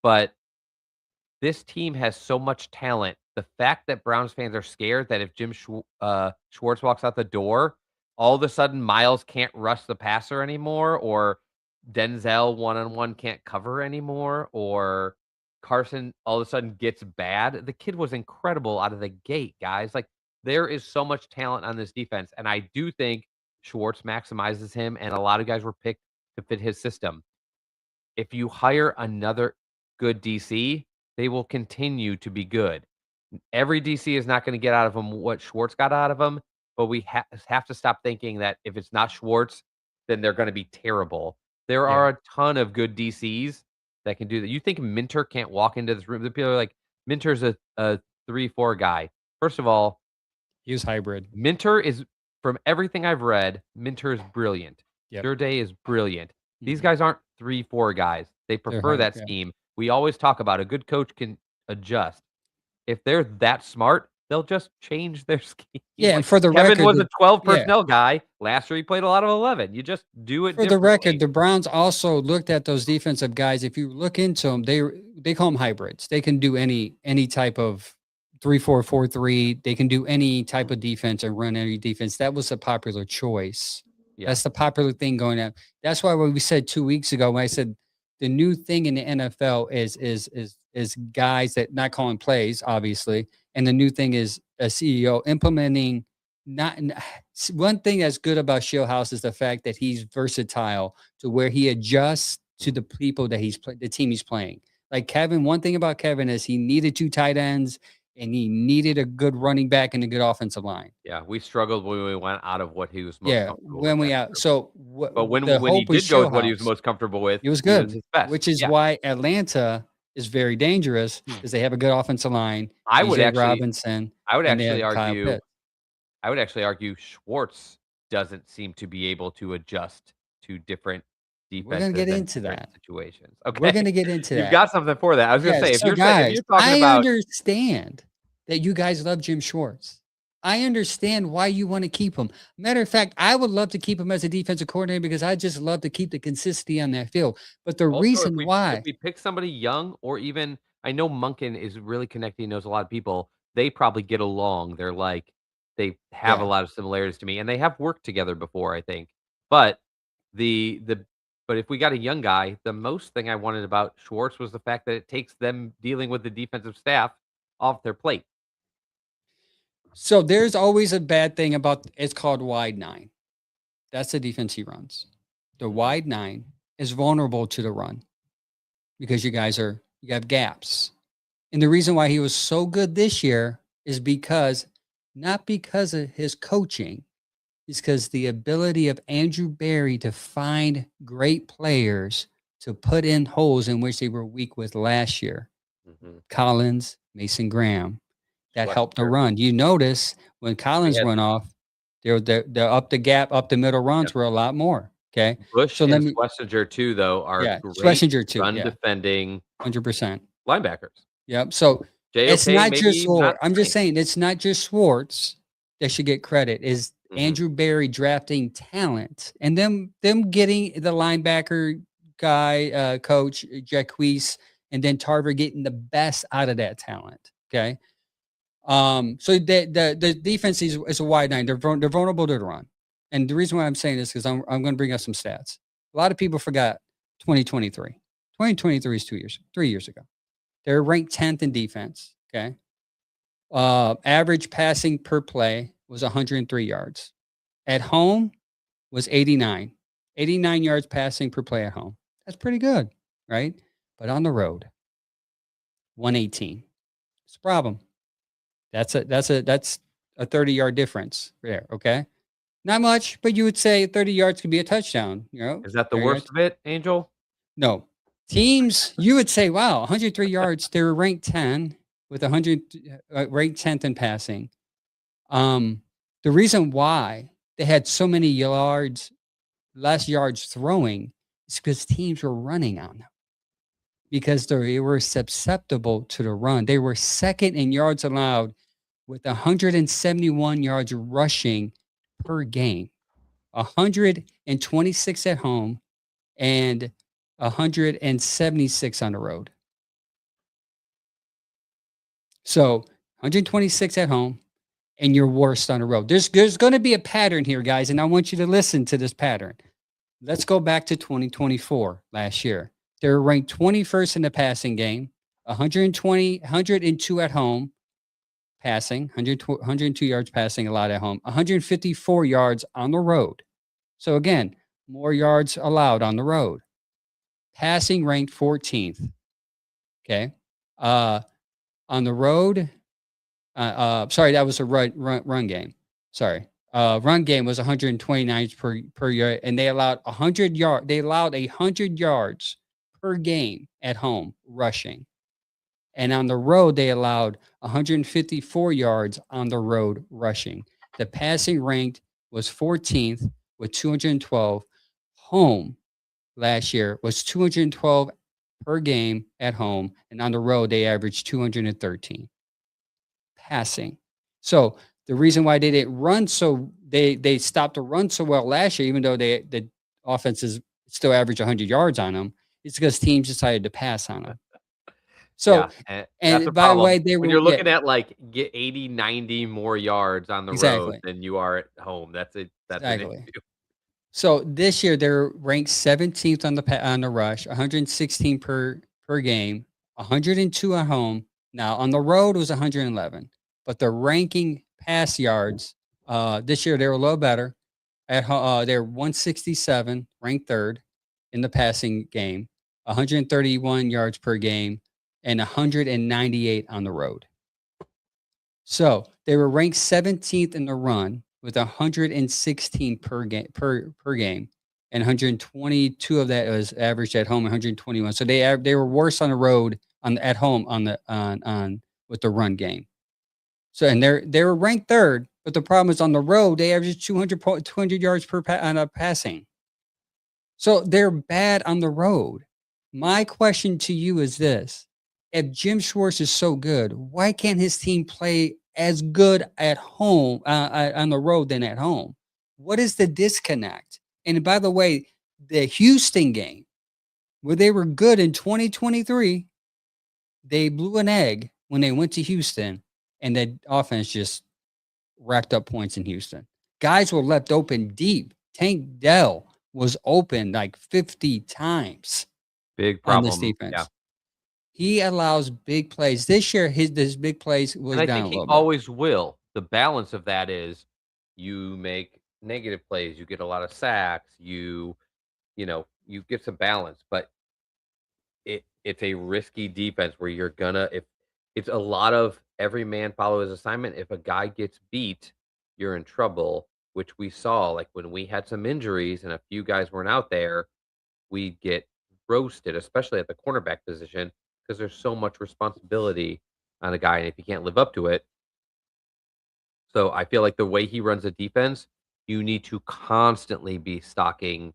Speaker 3: But this team has so much talent. The fact that Browns fans are scared that if Jim Schwartz walks out the door, all of a sudden Miles can't rush the passer anymore, or Denzel one-on-one can't cover anymore, or Carson all of a sudden gets bad. The kid was incredible out of the gate, guys. Like, there is so much talent on this defense, and I do think Schwartz maximizes him, and a lot of guys were picked to fit his system. If you hire another good DC, they will continue to be good. Every DC is not going to get out of them what Schwartz got out of them, but we have to stop thinking that if it's not Schwartz, then they're going to be terrible. There are a ton of good DCs that can do that. You think Minter can't walk into this room? The people are like, Minter's a 3-4 guy. First of all,
Speaker 2: He was hybrid.
Speaker 3: Minter is, from everything I've read, Minter is brilliant.
Speaker 2: Yep.
Speaker 3: Day is brilliant. These
Speaker 2: Mhm.
Speaker 3: guys aren't 3-4 guys. They prefer
Speaker 2: hybrid,
Speaker 3: that
Speaker 2: yeah.
Speaker 3: scheme. We always talk about a good coach can adjust. If they're that smart, they'll just change their scheme.
Speaker 2: Yeah, and
Speaker 3: Like,
Speaker 2: for the
Speaker 3: Kevin
Speaker 2: record,
Speaker 3: was
Speaker 2: the-
Speaker 3: a 12
Speaker 2: yeah.
Speaker 3: personnel guy. Last year he played a lot of 11. You just do it
Speaker 2: For the
Speaker 3: differently.
Speaker 2: record, the Browns also looked at those defensive guys. If you look into them, they call them hybrids. They can do any type of 3-4-4-3. They can do any type of defense and run any defense. That was a popular choice.
Speaker 3: Yeah.
Speaker 2: That's the popular thing going on. That's why when we said 2 weeks ago, when I said the new thing in the NFL is guys that not calling plays, obviously, and the new thing is a CEO implementing one thing that's good about Shieldhouse is the fact that he's versatile to where he adjusts to the people that the team he's playing. Like Kevin, one thing about Kevin is he needed 2 tight ends and he needed a good running back and a good offensive line.
Speaker 3: Yeah, we struggled when we went out of what he was most
Speaker 2: Yeah,
Speaker 3: comfortable
Speaker 2: when
Speaker 3: with.
Speaker 2: we out. So
Speaker 3: But when he did go with what he was most comfortable with,
Speaker 2: he was
Speaker 3: he was
Speaker 2: good,
Speaker 3: his best.
Speaker 2: which is
Speaker 3: Yeah.
Speaker 2: why Atlanta is very dangerous because they have a good offensive line.
Speaker 3: I would
Speaker 2: DJ
Speaker 3: actually
Speaker 2: Robinson.
Speaker 3: I would
Speaker 2: and they
Speaker 3: actually
Speaker 2: have Kyle
Speaker 3: argue
Speaker 2: Pitts.
Speaker 3: I would actually argue Schwartz doesn't seem to be able to adjust to different defenses
Speaker 2: We're gonna get
Speaker 3: and
Speaker 2: into
Speaker 3: different
Speaker 2: that.
Speaker 3: situations. Okay.
Speaker 2: We're gonna get into
Speaker 3: You've
Speaker 2: that.
Speaker 3: got something for that. I was gonna
Speaker 2: Yeah,
Speaker 3: say, if
Speaker 2: so
Speaker 3: you're
Speaker 2: guys,
Speaker 3: talking
Speaker 2: I
Speaker 3: about
Speaker 2: understand that you guys love Jim Schwartz. I understand why you want to keep him. Matter of fact, I would love to keep him as a defensive coordinator because I just love to keep the consistency on that field. But the
Speaker 3: also,
Speaker 2: reason
Speaker 3: if
Speaker 2: why,
Speaker 3: we pick somebody young, or even I know Munkin is really connected, he knows a lot of people, they probably get along. They're like they have a
Speaker 2: Yeah.
Speaker 3: lot of similarities to me, and they have worked together before, I think. But but if we got a young guy, the most thing I wanted about Schwartz was the fact that it takes them dealing with the defensive staff off their plate.
Speaker 2: so there's always a bad thing about it's called wide 9. That's the defense he runs. The wide 9 is vulnerable to the run because you have gaps. And the reason why he was so good this year is not because of his coaching, it's because the ability of Andrew Berry to find great players to put in holes in which they were weak with last year. Collins, Mason Graham, that helped the run. You notice when Collins went off, they're up the gap, up the middle runs were a lot more. Okay.
Speaker 3: Bush
Speaker 2: So
Speaker 3: and Schlesinger too, though, are great
Speaker 2: Schlesinger too.
Speaker 3: run
Speaker 2: Yeah.
Speaker 3: defending
Speaker 2: 100%.
Speaker 3: linebackers.
Speaker 2: Yep. So it's
Speaker 3: JOK
Speaker 2: not
Speaker 3: maybe
Speaker 2: just Schwartz.
Speaker 3: not
Speaker 2: I'm
Speaker 3: the
Speaker 2: just
Speaker 3: same.
Speaker 2: saying it's not just Schwartz that should get credit. Is Andrew Berry drafting talent and them getting the linebacker guy, coach Jacquees, and then Tarver getting the best out of that talent. Okay. So the defense is a wide 9. They're vulnerable to the run. And the reason why I'm saying this is I'm going to bring up some stats. A lot of people forgot 2023. 2023 is 3 years ago. They're ranked 10th in defense. Okay. Average passing per play was 103 yards. At home was 89. 89 yards passing per play at home. That's pretty good, right? But on the road, 118. It's a problem. That's a 30-yard difference there. Okay. Not much, but you would say 30 yards could be a touchdown.
Speaker 3: Is that the
Speaker 2: 30
Speaker 3: worst
Speaker 2: yards.
Speaker 3: of it, Angel?
Speaker 2: No. Teams, you would say, wow, 103 yards. They were ranked 10 with 100, ranked 10th in passing. The reason why they had so many less yards throwing is because teams were running on them. Because they were susceptible to the run. They were second in yards allowed with 171 yards rushing per game, 126 at home and 176 on the road. So 126 at home and you're worst on the road. There's going to be a pattern here, guys, and I want you to listen to this pattern. Let's go back to 2024 last year. They were ranked 21st in the passing game, 102 at home passing, 102 yards passing a lot at home, 154 yards on the road. So again, more yards allowed on the road. Passing ranked 14th. Okay. On the road, sorry, that was a run game. Sorry. Run game was 129 per yard, and they allowed 100 yards. They allowed 100 yards per game at home rushing. And on the road, they allowed 154 yards on the road rushing. The passing ranked was 14th with 212. Home last year was 212 per game at home. And on the road, they averaged 213 passing. So the reason why they didn't run they stopped the run so well last year, even though the offenses still average 100 yards on them, it's because teams decided to pass on them. So,
Speaker 3: yeah,
Speaker 2: and by the way,
Speaker 3: when you're looking at like get 80, 90 more yards on the road than you are at home, that's an issue.
Speaker 2: So this year they're ranked 17th on the rush, 116 per game, 102 at home. Now on the road was 111, but the ranking pass yards This year they were a little better. They're 167, ranked third in the passing game, 131 yards per game, and 198 on the road. So they were ranked 17th in the run with 116 per game, and 122 of that was averaged at home, 121. So they were worse on the road at home on with the run game. So and they were ranked third, but the problem is on the road they averaged 200 yards on a passing. So they're bad on the road. My question to you is this: if Jim Schwartz is so good, why can't his team play as good at home on the road than at home? What is the disconnect? And by the way, the Houston game, where they were good in 2023, they blew an egg when they went to Houston, and the offense just racked up points in Houston. Guys were left open deep. Tank Dell was open like 50 times
Speaker 3: Big
Speaker 2: on this
Speaker 3: problem.
Speaker 2: defense.
Speaker 3: Yeah.
Speaker 2: He allows big plays. This year, this big plays was
Speaker 3: And I
Speaker 2: down
Speaker 3: think
Speaker 2: a
Speaker 3: he
Speaker 2: little bit.
Speaker 3: always will. The balance of that is you make negative plays, you get a lot of sacks, you get some balance, but it's a risky defense where you're gonna if it's a lot of every man follow his assignment. If a guy gets beat, you're in trouble, which we saw like when we had some injuries and a few guys weren't out there, we get roasted, especially at the cornerback position, because there's so much responsibility on a guy, and if you can't live up to it. So I feel like the way he runs a defense, you need to constantly be stocking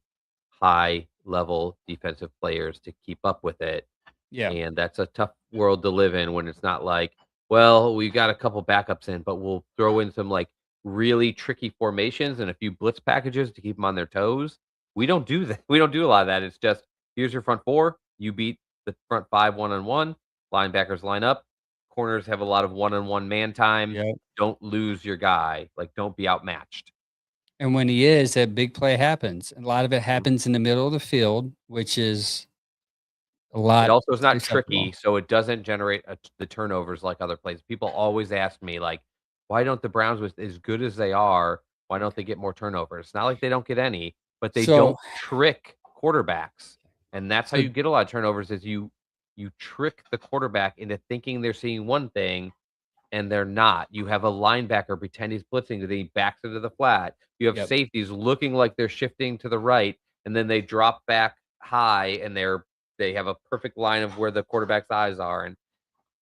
Speaker 3: high level defensive players to keep up with it.
Speaker 2: Yeah.
Speaker 3: And that's a tough world to live in when it's not like, well, we got a couple backups in, but we'll throw in some like really tricky formations and a few blitz packages to keep them on their toes. We don't do that. We don't do a lot of that. It's just here's your front four. You beat the front five one-on-one. Linebackers line up. Corners have a lot of one-on-one man time.
Speaker 2: Yep.
Speaker 3: Don't lose your guy. Like, don't be outmatched.
Speaker 2: And when he is, that big play happens. A lot of it happens in the middle of the field, which is a
Speaker 3: It
Speaker 2: lot
Speaker 3: also is not
Speaker 2: acceptable.
Speaker 3: tricky, so it doesn't generate the turnovers like other plays. People always ask me, like, why don't the Browns, with as good as they are, why don't they get more turnovers? It's not like they don't get any, but they
Speaker 2: So,
Speaker 3: don't trick quarterbacks, and that's how
Speaker 2: so
Speaker 3: you get a lot of turnovers. Is you trick the quarterback into thinking they're seeing one thing, and they're not. You have a linebacker pretend he's blitzing, then he backs into the flat. You have
Speaker 2: yep.
Speaker 3: safeties looking like they're shifting to the right, and then they drop back high, and they have a perfect line of where the quarterback's eyes are, and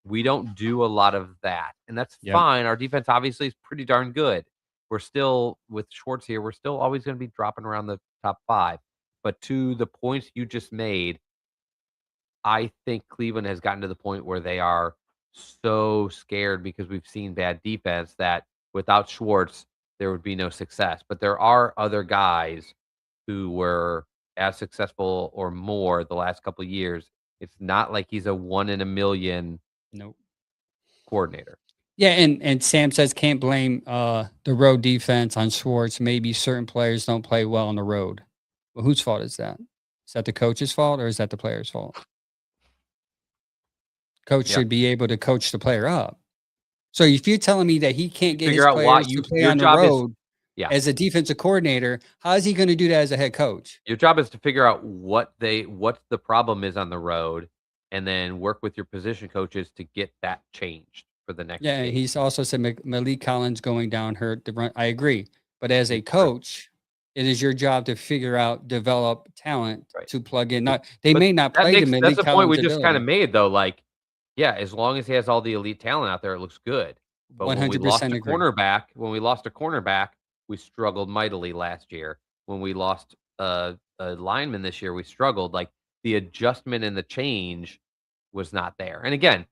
Speaker 3: we don't do a lot of that, and that's
Speaker 2: Yep.
Speaker 3: fine. Our defense obviously is pretty darn good. We're still with Schwartz here. We're still always going to be dropping around the top 5. But to the points you just made, I think Cleveland has gotten to the point where they are so scared because we've seen bad defense that without Schwartz, there would be no success. But there are other guys who were as successful or more the last couple of years. It's not like he's a 1 in a million
Speaker 2: Nope.
Speaker 3: coordinator.
Speaker 2: Yeah, and Sam says can't blame the road defense on Schwartz. Maybe certain players don't play well on the road. Well, whose fault is that? Is that the coach's fault or is that the player's fault? Coach
Speaker 3: Yep.
Speaker 2: should be able to coach the player up. So if you're telling me that he can't get his
Speaker 3: Figure out why
Speaker 2: players to play
Speaker 3: your
Speaker 2: on the
Speaker 3: job is
Speaker 2: road
Speaker 3: yeah.
Speaker 2: as a defensive coordinator, how is he going to do that as a head coach?
Speaker 3: Your job is to figure out what the problem is on the road, and then work with your position coaches to get that changed for the next
Speaker 2: Yeah,
Speaker 3: game.
Speaker 2: he's also said Malik Collins going down hurt the run. I agree, but as a
Speaker 3: True.
Speaker 2: coach, it is your job to figure out, develop talent
Speaker 3: Right.
Speaker 2: to plug in. Not they
Speaker 3: But
Speaker 2: may not play to Malik
Speaker 3: that's the point we
Speaker 2: Collins'
Speaker 3: just kind of
Speaker 2: ability.
Speaker 3: made, though. Like, yeah, as long as he has all the elite talent out there, it looks good. But when we lost
Speaker 2: 100%
Speaker 3: a
Speaker 2: agree.
Speaker 3: cornerback, we struggled mightily last year. When we lost a lineman this year, we struggled. Like, the adjustment and the change was not there. And again,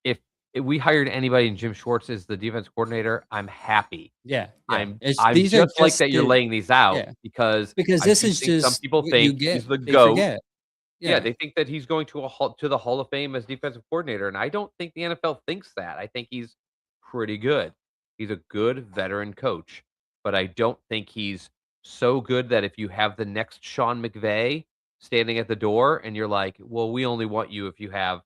Speaker 3: if we hired anybody and Jim Schwartz is the defense coordinator, I'm happy.
Speaker 2: Yeah, yeah.
Speaker 3: I'm
Speaker 2: These are
Speaker 3: just like
Speaker 2: just
Speaker 3: that you're laying these out
Speaker 2: yeah,
Speaker 3: because
Speaker 2: because
Speaker 3: I
Speaker 2: this
Speaker 3: do
Speaker 2: is
Speaker 3: think some
Speaker 2: just
Speaker 3: people
Speaker 2: what you
Speaker 3: think
Speaker 2: get.
Speaker 3: he's the
Speaker 2: They
Speaker 3: GOAT.
Speaker 2: forget.
Speaker 3: Yeah,
Speaker 2: Yeah,
Speaker 3: they think that he's going to the Hall of Fame as defensive coordinator, and I don't think the NFL thinks that. I think he's pretty good. He's a good veteran coach, but I don't think he's so good that if you have the next Sean McVay standing at the door and you're like, "Well, we only want you if you have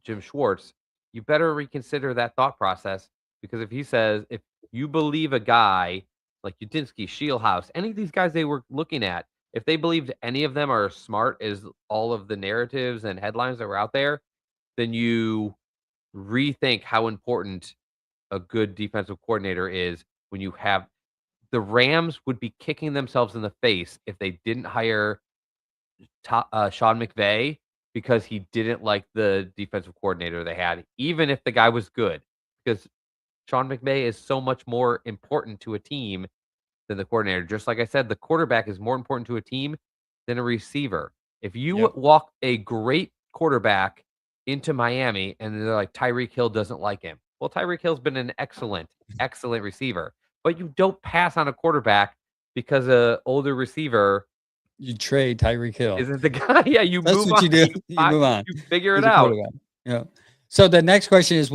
Speaker 3: Jim Schwartz," you better reconsider that thought process Because if he says, if you believe a guy like Udinski, Shieldhouse, any of these guys they were looking at, if they believed any of them are as smart as all of the narratives and headlines that were out there, then you rethink how important a good defensive coordinator is when you have the Rams would be kicking themselves in the face if they didn't hire Sean McVay because he didn't like the defensive coordinator they had, even if the guy was good. Because Sean McVay is so much more important to a team than the coordinator. Just like I said, the quarterback is more important to a team than a receiver. If you
Speaker 2: Yep.
Speaker 3: walk a great quarterback into Miami and they're like, Tyreek Hill doesn't like him. Well, Tyreek Hill's been an excellent, excellent receiver, but you don't pass on a quarterback because a older receiver
Speaker 2: You trade Tyreek Hill.
Speaker 3: isn't the guy. Yeah, you
Speaker 2: That's
Speaker 3: move
Speaker 2: what
Speaker 3: on.
Speaker 2: you do. You move on.
Speaker 3: You figure
Speaker 2: He's
Speaker 3: it
Speaker 2: a
Speaker 3: out.
Speaker 2: quarterback. Yeah. So the next question is,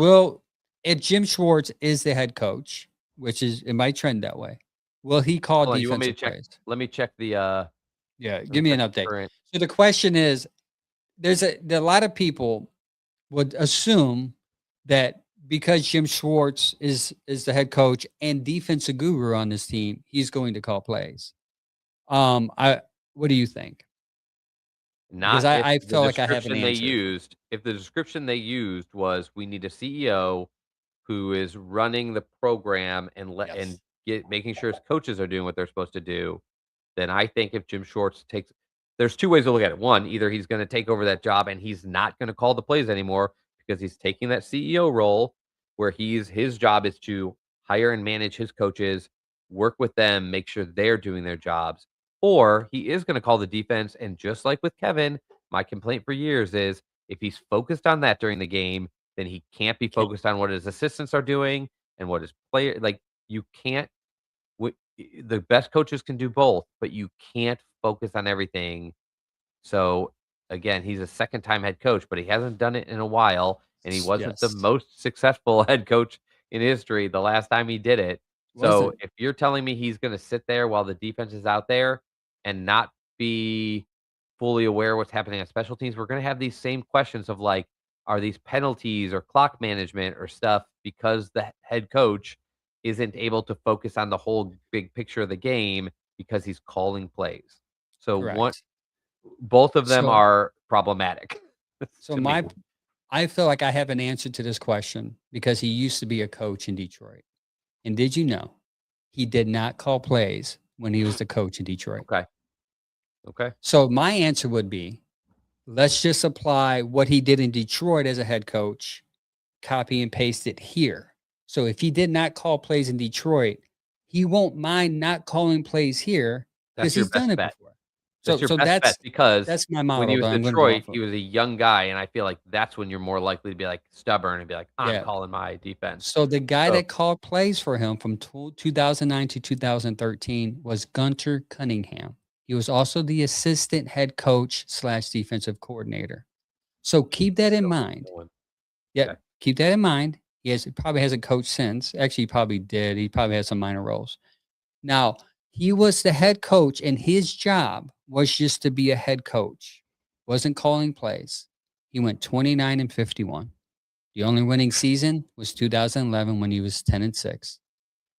Speaker 2: if Jim Schwartz is the head coach, which is it might trend that way, will he call
Speaker 3: Hold on, you want me to
Speaker 2: defensive
Speaker 3: check?
Speaker 2: plays?
Speaker 3: Let me check the
Speaker 2: Yeah,
Speaker 3: let me
Speaker 2: give me an
Speaker 3: check the
Speaker 2: update.
Speaker 3: current.
Speaker 2: So the question is, there a lot of people would assume that because Jim Schwartz is the head coach and defensive guru on this team, he's going to call plays. What do you think? Because
Speaker 3: Not if
Speaker 2: I
Speaker 3: the
Speaker 2: feel like I have an
Speaker 3: description they
Speaker 2: answer.
Speaker 3: used if the description they used was, "We need a CEO who is running the program and
Speaker 2: Yes.
Speaker 3: making sure his coaches are doing what they're supposed to do," then I think if Jim Schwartz takes there's 2 ways to look at it. One, either he's gonna take over that job and he's not gonna call the plays anymore because he's taking that CEO role where his job is to hire and manage his coaches, work with them, make sure they're doing their jobs. Or he is gonna call the defense, and just like with Kevin, my complaint for years is if he's focused on that during the game, then he can't be
Speaker 2: Okay.
Speaker 3: focused on what his assistants are doing and what his player like, you can't the best coaches can do both, but you can't focus on everything. So again, he's a second time head coach, but he hasn't done it in a while, and he wasn't the
Speaker 2: Yes.
Speaker 3: most successful head coach in history the last time he did it. So
Speaker 2: Wasn't.
Speaker 3: if you're telling me he's going to sit there while the defense is out there and not be fully aware what's happening on special teams, we're going to have these same questions of like, are these penalties or clock management or stuff because the head coach isn't able to focus on the whole big picture of the game because he's calling plays. So
Speaker 2: Correct.
Speaker 3: both of them
Speaker 2: So
Speaker 3: are problematic
Speaker 2: so
Speaker 3: to me.
Speaker 2: I feel like I have an answer to this question because he used to be a coach in Detroit. And did you know he did not call plays when he was the coach in Detroit?
Speaker 3: Okay. Okay.
Speaker 2: So my answer would be, let's just apply what he did in Detroit as a head coach, copy and paste it here. So if he did not call plays in Detroit, he won't mind not calling plays here because
Speaker 3: That's your
Speaker 2: he's done
Speaker 3: best
Speaker 2: it
Speaker 3: bet.
Speaker 2: before.
Speaker 3: That's your
Speaker 2: So
Speaker 3: best bet because
Speaker 2: that's my
Speaker 3: when he
Speaker 2: model
Speaker 3: was
Speaker 2: that I'm going to go
Speaker 3: Detroit,
Speaker 2: off of.
Speaker 3: he was a young guy, and I feel like that's when you're more likely to be like stubborn and be like, I'm
Speaker 2: Yeah.
Speaker 3: calling my defense.
Speaker 2: So the guy
Speaker 3: So
Speaker 2: that called plays for him from 2009 to 2013 was Gunter Cunningham. He was also the assistant head coach / defensive coordinator. So keep that in
Speaker 3: still
Speaker 2: mind.
Speaker 3: going.
Speaker 2: Yep.
Speaker 3: Okay.
Speaker 2: Keep that in mind. He probably hasn't coached since. Actually, he probably did. He probably had some minor roles. Now, he was the head coach, and his job was just to be a head coach. Wasn't calling plays. He went 29-51. The only winning season was 2011 when he was 10-6.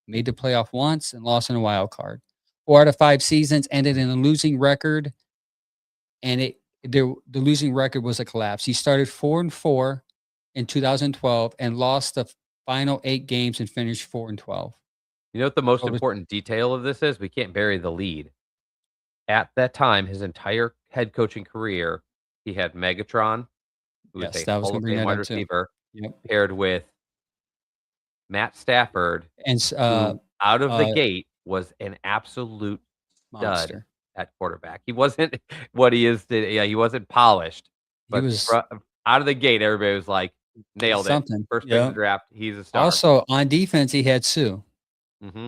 Speaker 2: Made the playoff once and lost in a wild card. 4 out of 5 seasons ended in a losing record, and the losing record was a collapse. He started 4-4 in 2012 and lost the final 8 games and finished 4-12.
Speaker 3: You know what the most
Speaker 2: So it was-
Speaker 3: important detail of this is? We can't bury the lead. At that time, his entire head coaching career, he had Megatron, who was
Speaker 2: Yes,
Speaker 3: a
Speaker 2: that was
Speaker 3: Hall
Speaker 2: gonna
Speaker 3: of
Speaker 2: bring
Speaker 3: Fame
Speaker 2: that
Speaker 3: wide
Speaker 2: up too.
Speaker 3: receiver,
Speaker 2: Yep.
Speaker 3: paired with Matt Stafford,
Speaker 2: And
Speaker 3: who out of the
Speaker 2: uh,
Speaker 3: gate was an absolute stud
Speaker 2: monster.
Speaker 3: at quarterback. He wasn't what he is today. Yeah, he wasn't polished,
Speaker 2: He
Speaker 3: but
Speaker 2: was
Speaker 3: out of the gate, everybody was like, nailed it.
Speaker 2: something.
Speaker 3: First pick of
Speaker 2: Yeah.
Speaker 3: the draft, he's a star.
Speaker 2: Also, on defense, he had Sue.
Speaker 3: hmm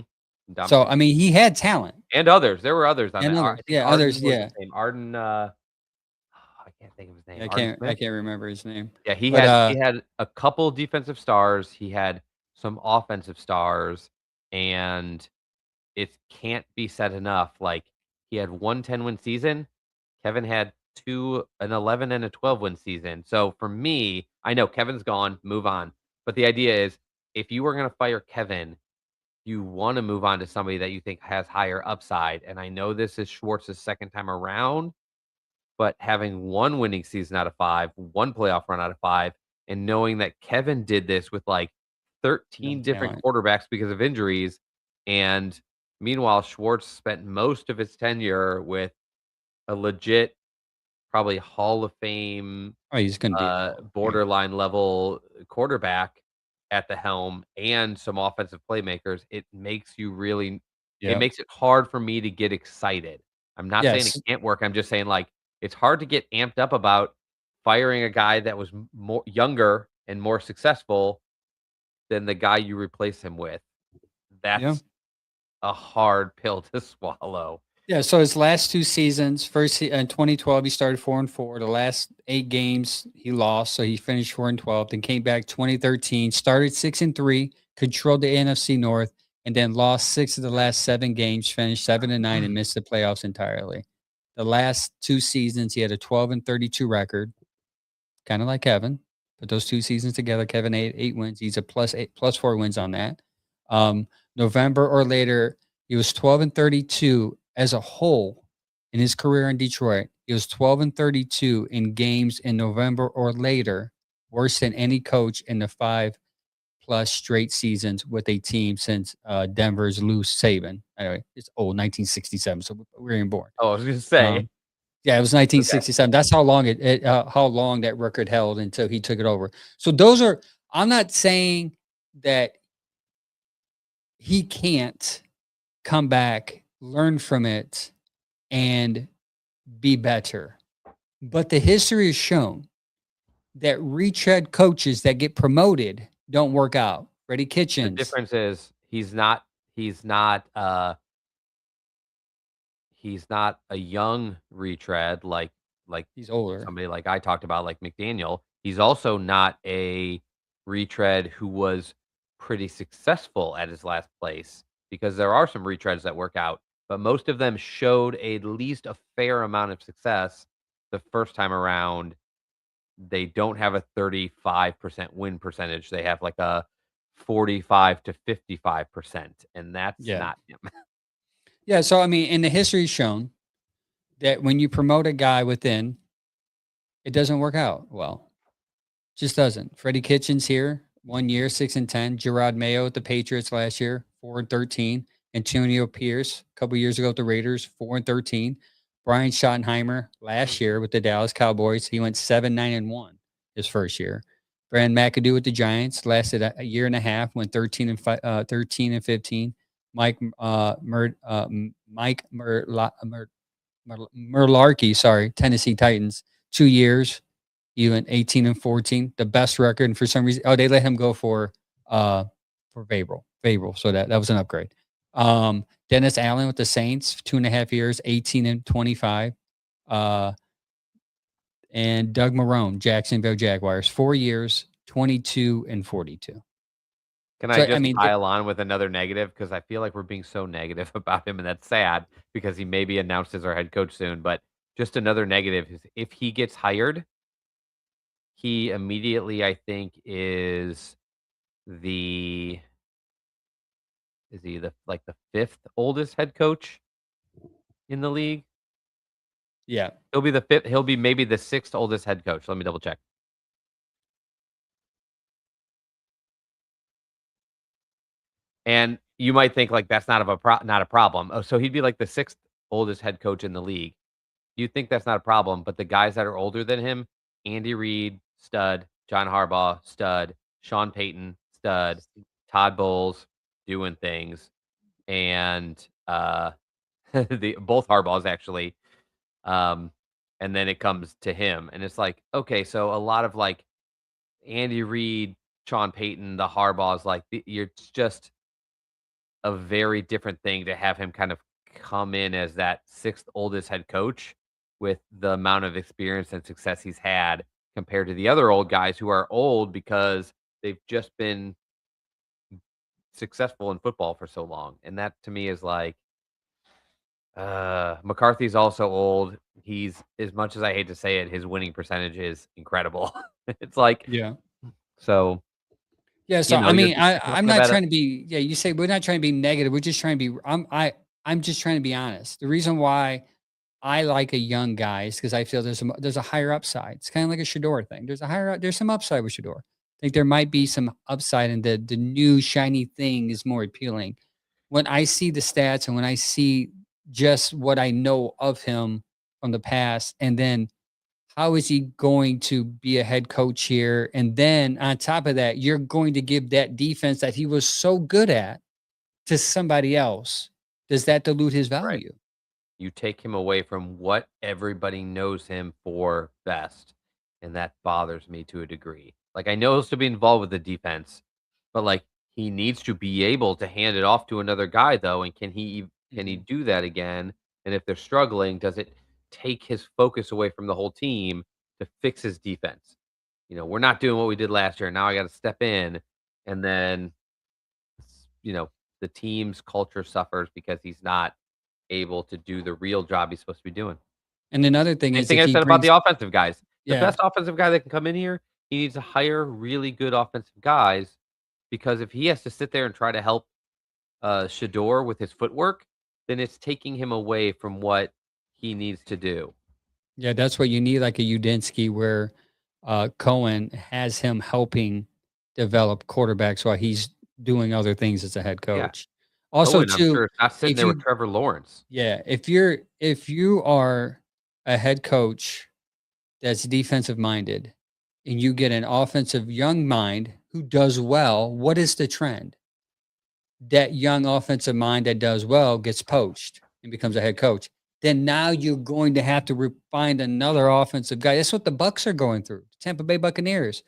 Speaker 2: So, I mean, he had talent.
Speaker 3: and others. There were others on
Speaker 2: And
Speaker 3: that.
Speaker 2: others.
Speaker 3: I think
Speaker 2: Yeah,
Speaker 3: Arden
Speaker 2: others,
Speaker 3: was
Speaker 2: yeah.
Speaker 3: his name. Arden, I can't think of his name.
Speaker 2: I
Speaker 3: Arden
Speaker 2: can't
Speaker 3: Smith?
Speaker 2: remember his name.
Speaker 3: Yeah,
Speaker 2: But,
Speaker 3: he had a couple defensive stars. He had some offensive stars, and it can't be said enough. Like he had 1 10-win season. Kevin had an 11 and a 12-win season. So for me, I know Kevin's gone, move on. But the idea is if you were going to fire Kevin, you want to move on to somebody that you think has higher upside. And I know this is Schwartz's second time around, but having one winning season out of 5, one playoff run out of 5, and knowing that Kevin did this with like 13
Speaker 2: Young
Speaker 3: different
Speaker 2: talent.
Speaker 3: quarterbacks because of injuries, and meanwhile Schwartz spent most of his tenure with a legit, probably Hall of Fame,
Speaker 2: Oh, he's going to be in the Hall of Fame.
Speaker 3: borderline level quarterback at the helm and some offensive playmakers, it makes you really it
Speaker 2: Yep.
Speaker 3: makes it hard for me to get excited. I'm not saying it
Speaker 2: Yes.
Speaker 3: can't work. I'm just saying like it's hard to get amped up about firing a guy that was more younger and more successful than the guy you replace him with.
Speaker 2: Yeah.
Speaker 3: That's a hard pill to swallow.
Speaker 2: Yeah, so his last 2 seasons, in 2012, he started 4-4. The last 8 games he lost, so he finished 4-12. Then came back 2013, started 6-3, controlled the NFC North, and then lost 6 of the last 7 games, finished 7-9, and missed the playoffs entirely. The last 2 seasons, he had a 12-32 record, kind of like Kevin. But those 2 seasons together, Kevin 8 wins. He's a +4 wins on that. November or later, he was 12-32 as a whole in his career in Detroit. He was 12-32 in games in November or later, worse than any coach in the 5+ straight seasons with a team since Denver's Lou Saban. Anyway, it's old, 1967, so we weren't born.
Speaker 3: Oh, I was gonna say.
Speaker 2: Yeah, it was 1967. That's how long how long that record held until he took it over. So those are. I'm not saying that he can't come back, learn from it, and be better. But the history has shown that retread coaches that get promoted don't work out. Freddie
Speaker 3: The
Speaker 2: Kitchens.
Speaker 3: difference is he's not a young retread like
Speaker 2: He's older.
Speaker 3: somebody like I talked about, like McDaniel. He's also not a retread who was pretty successful at his last place, because there are some retreads that work out, but most of them showed at least a fair amount of success the first time around. They don't have a 35% win percentage. They have like a 45 to 55%, and that's
Speaker 2: Yeah.
Speaker 3: not him.
Speaker 2: Yeah, so I mean, and the history's shown that when you promote a guy within, it doesn't work out well. Just doesn't. Freddie Kitchens here, 1 year, 6-10. Gerard Mayo at the Patriots last year, 4-13. Antonio Pierce, a couple years ago at the Raiders, 4-13. Brian Schottenheimer last year with the Dallas Cowboys, he went 7-9-1 his first year. Brand McAdoo with the Giants lasted a year and a half, went 13-15. Mike Merlarkey, sorry, Tennessee Titans, 2 years, he went 18-14, the best record. And for some reason, they let him go for Vrabel. So that was an upgrade. Dennis Allen with the Saints, 2.5 years, 18-25. And Doug Marrone, Jacksonville Jaguars, 4 years, 22-42.
Speaker 3: Can
Speaker 2: So,
Speaker 3: I
Speaker 2: I
Speaker 3: just
Speaker 2: mean,
Speaker 3: pile on with another negative? Because I feel like we're being so negative about him, and that's sad because he may be announced as our head coach soon. But just another negative is if he gets hired, he immediately, I think, is he the like the 5th oldest head coach in the league?
Speaker 2: yeah.
Speaker 3: He'll be the 5th. He'll be maybe the 6th oldest head coach. Let me double check. And you might think like that's not a problem. Oh, so he'd be like the 6th oldest head coach in the league. You think that's not a problem, but the guys that are older than him, Andy Reid, stud, John Harbaugh, stud, Sean Payton, stud, Todd Bowles, doing things, and the both Harbaughs actually. And then it comes to him, and it's like, okay, so a lot of like Andy Reid, Sean Payton, the Harbaughs, like you're just a very different thing to have him kind of come in as that 6th oldest head coach with the amount of experience and success he's had compared to the other old guys who are old because they've just been successful in football for so long. And that to me is like, McCarthy's also old. He's, as much as I hate to say it, his winning percentage is incredible. It's like,
Speaker 2: Yeah.
Speaker 3: so
Speaker 2: Yeah, so I
Speaker 3: You're
Speaker 2: mean,
Speaker 3: just
Speaker 2: I'm
Speaker 3: talking
Speaker 2: not
Speaker 3: about
Speaker 2: trying to be. Yeah, you say we're not trying to be negative. We're just trying to be. I'm just trying to be honest. The reason why I like a young guy is because I feel there's a higher upside. It's kind of like a Shador thing. There's some upside with Shador. I think there might be some upside, and the new shiny thing is more appealing. When I see the stats and when I see just what I know of him from the past, and then how is he going to be a head coach here? And then on top of that, you're going to give that defense that he was so good at to somebody else. Does that dilute his
Speaker 3: right.
Speaker 2: value?
Speaker 3: You take him away from what everybody knows him for best, and that bothers me to a degree. Like, I know he'll still be involved with the defense, but, like, he needs to be able to hand it off to another guy, though, and can he
Speaker 2: Mhm.
Speaker 3: do that again? And if they're struggling, does it take his focus away from the whole team to fix his defense? We're not doing what we did last year, now I gotta step in, and then, s you know, the team's culture suffers because he's not able to do the real job he's supposed to be doing.
Speaker 2: And another thing
Speaker 3: Same
Speaker 2: is
Speaker 3: thing
Speaker 2: if
Speaker 3: I
Speaker 2: he
Speaker 3: said about
Speaker 2: brings
Speaker 3: the offensive guys. The
Speaker 2: yeah,
Speaker 3: best offensive guy that can come in here, he needs to hire really good offensive guys because if he has to sit there and try to help Shador with his footwork, then it's taking him away from what he needs to do.
Speaker 2: yeah, that's what you need, like a Udinski where Cohen has him helping develop quarterbacks while he's doing other things as a head
Speaker 3: Yeah.
Speaker 2: coach. Also,
Speaker 3: Cohen, I'm
Speaker 2: too,
Speaker 3: sure, is not sitting
Speaker 2: if
Speaker 3: there with
Speaker 2: you
Speaker 3: Trevor Lawrence.
Speaker 2: yeah, if you are a head coach that's defensive minded and you get an offensive young mind who does well, what is the trend? That young offensive mind that does well gets poached and becomes a head coach. Then now you're going to have to find another offensive guy. That's what the Bucks are going through. Tampa Bay Buccaneers.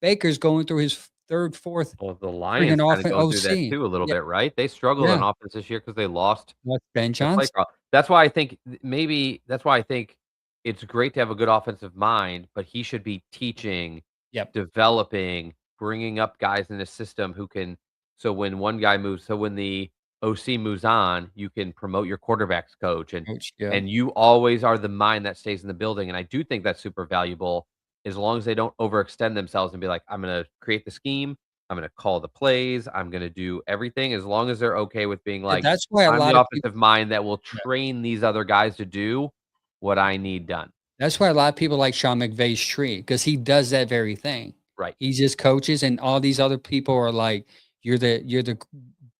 Speaker 2: Baker's going through his third, fourth
Speaker 3: Well, the Lions
Speaker 2: freaking
Speaker 3: kinda going through that
Speaker 2: OC.
Speaker 3: too a little
Speaker 2: Yeah,
Speaker 3: bit, right? They struggled
Speaker 2: yeah.
Speaker 3: on offense this year because they lost
Speaker 2: That's Ben
Speaker 3: their play
Speaker 2: Johnson.
Speaker 3: call. That's why I think maybe that's why I think it's great to have a good offensive mind, but he should be teaching,
Speaker 2: Yep.
Speaker 3: developing, bringing up guys in the system who can so when the OC moves on, you can promote your quarterbacks coach
Speaker 2: Coach. Yeah.
Speaker 3: and you always are the mind that stays in the building, and I do think that's super valuable as long as they don't overextend themselves and be like, "I'm gonna create the scheme, I'm gonna call the plays, I'm gonna do everything," as long as they're okay with being
Speaker 2: Yeah,
Speaker 3: like,
Speaker 2: that's why a
Speaker 3: I'm
Speaker 2: lot
Speaker 3: the
Speaker 2: of people
Speaker 3: offensive mind that will
Speaker 2: yeah.
Speaker 3: train these other guys to do what I need done.
Speaker 2: That's why a lot of people like Sean McVay's tree because he does that very thing.
Speaker 3: Right.
Speaker 2: He just coaches, and all these other people are like, "You're the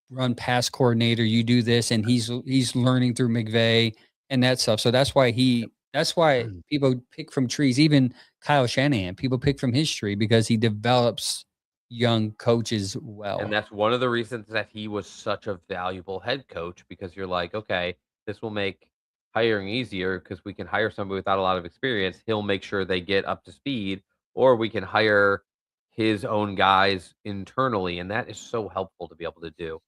Speaker 2: run pass coordinator. You do this," and he's learning through McVay and that stuff. So that's why
Speaker 3: Mm.
Speaker 2: people pick from trees. Even Kyle Shanahan, people pick from his tree because he develops young coaches
Speaker 3: And
Speaker 2: well.
Speaker 3: that's one of the reasons that he was such a valuable head coach because you're like, "Okay, this will make hiring easier because we can hire somebody without a lot of experience. He'll make sure they get up to speed, or we can hire his own guys internally," and that is so helpful to be able to do.